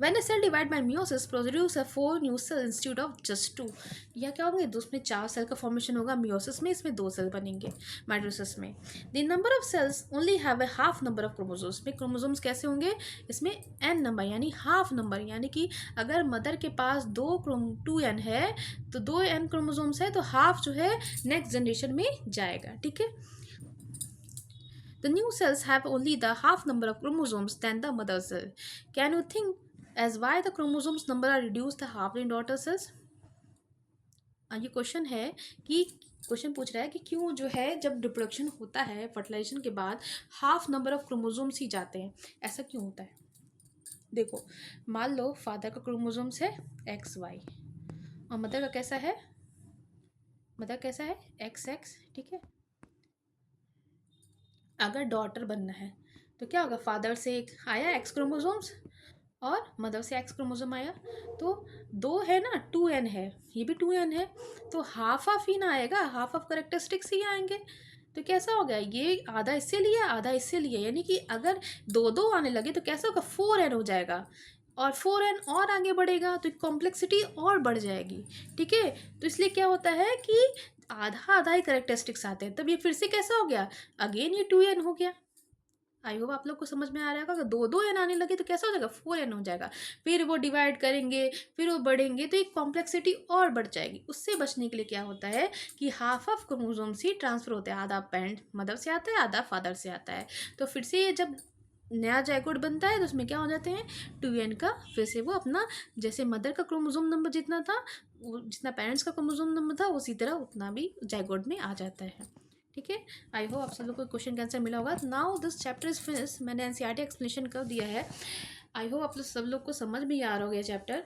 When a cell divide by meiosis produce a 4 new cells instead of just 2। यह क्या होंगे, उसमें 4 सेल का फॉर्मेशन होगा मियोसिस में, इसमें 2 सेल बनेंगे माइटोसिस में। The number of sales only have a half number of chromosomes. में क्रोमोसोम्स कैसे होंगे, इसमें n नंबर यानी हाफ नंबर, यानी कि अगर मदर के पास 2n है तो 2n क्रोमोसोम्स है तो हाफ जो है नेक्स्ट जनरेशन में जाएगा, ठीक है। The new cells have only the half number of chromosomes than the mother cell. Can you think as why the chromosomes number are reduced the half in daughter cells? ये क्वेश्चन है कि क्वेश्चन पूछ रहा है कि क्यों जो है जब रिप्रोडक्शन होता है फर्टिलाइजेशन के बाद हाफ नंबर ऑफ क्रोमोसोम्स ही जाते हैं, ऐसा क्यों होता है। देखो, मान लो फादर का क्रोमोसोम्स है XY और मदर का कैसा है, मदर कैसा है XX, ठीक है। अगर डॉटर बनना है तो क्या होगा, फादर से एक आया X क्रोमोसोम्स और मदर से X क्रोमोसोम आया, तो दो है ना, 2n है, ये भी 2n है, तो हाफ ऑफ ही ना आएगा, हाफ ऑफ करेक्टरिस्टिक्स ही आएंगे। तो कैसा हो गया, ये आधा इससे लिया आधा इससे लिया, यानी कि अगर दो दो आने लगे तो कैसा होगा, 4n हो जाएगा, और 4n और आगे बढ़ेगा तो कॉम्प्लेक्सिटी और बढ़ जाएगी, ठीक है। तो इसलिए क्या होता है कि आधा आधा ही करेक्टरिस्टिक्स आते हैं, तब ये फिर से कैसा हो गया, अगेन ये 2n हो गया। आई होप आप लोग को समझ में आ रहा होगा, अगर दो दो एन आने लगे तो कैसा हो जाएगा, 4n हो जाएगा, फिर वो डिवाइड करेंगे, फिर वो बढ़ेंगे तो एक कॉम्प्लेक्सिटी और बढ़ जाएगी। उससे बचने के लिए क्या होता है कि half of chromosomes he transfer होते हैं, आधा पेरेंट मदर से आता है, आधा फादर से आता है। तो फिर से ये जब नया जायगोट बनता है तो उसमें क्या हो जाते हैं, 2n का फिर से वो अपना, जैसे मदर का क्रोमोसोम नंबर जितना था, वो जितना पेरेंट्स का क्रोमोसोम नंबर था उसी तरह उतना भी जायगोट में आ जाता है, ठीक है। आई होप आप सब लोग को क्वेश्चन का आंसर मिला होगा। Now this chapter is finish, मैंने एनसीईआरटी एक्सप्लेनेशन कर दिया है। आई होप आप लोग सब लोग को समझ में आ रहा होगा ये चैप्टर,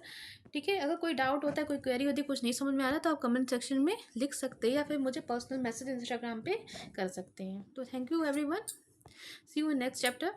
ठीक है। अगर कोई डाउट होता है, कोई क्वेरी होती है, कुछ नहीं समझ में आ रहा तो आप कमेंट सेक्शन में लिख सकते हैं या फिर मुझे पर्सनल मैसेज इंस्टाग्राम पे कर सकते हैं। तो thank you everyone, see you in next chapter.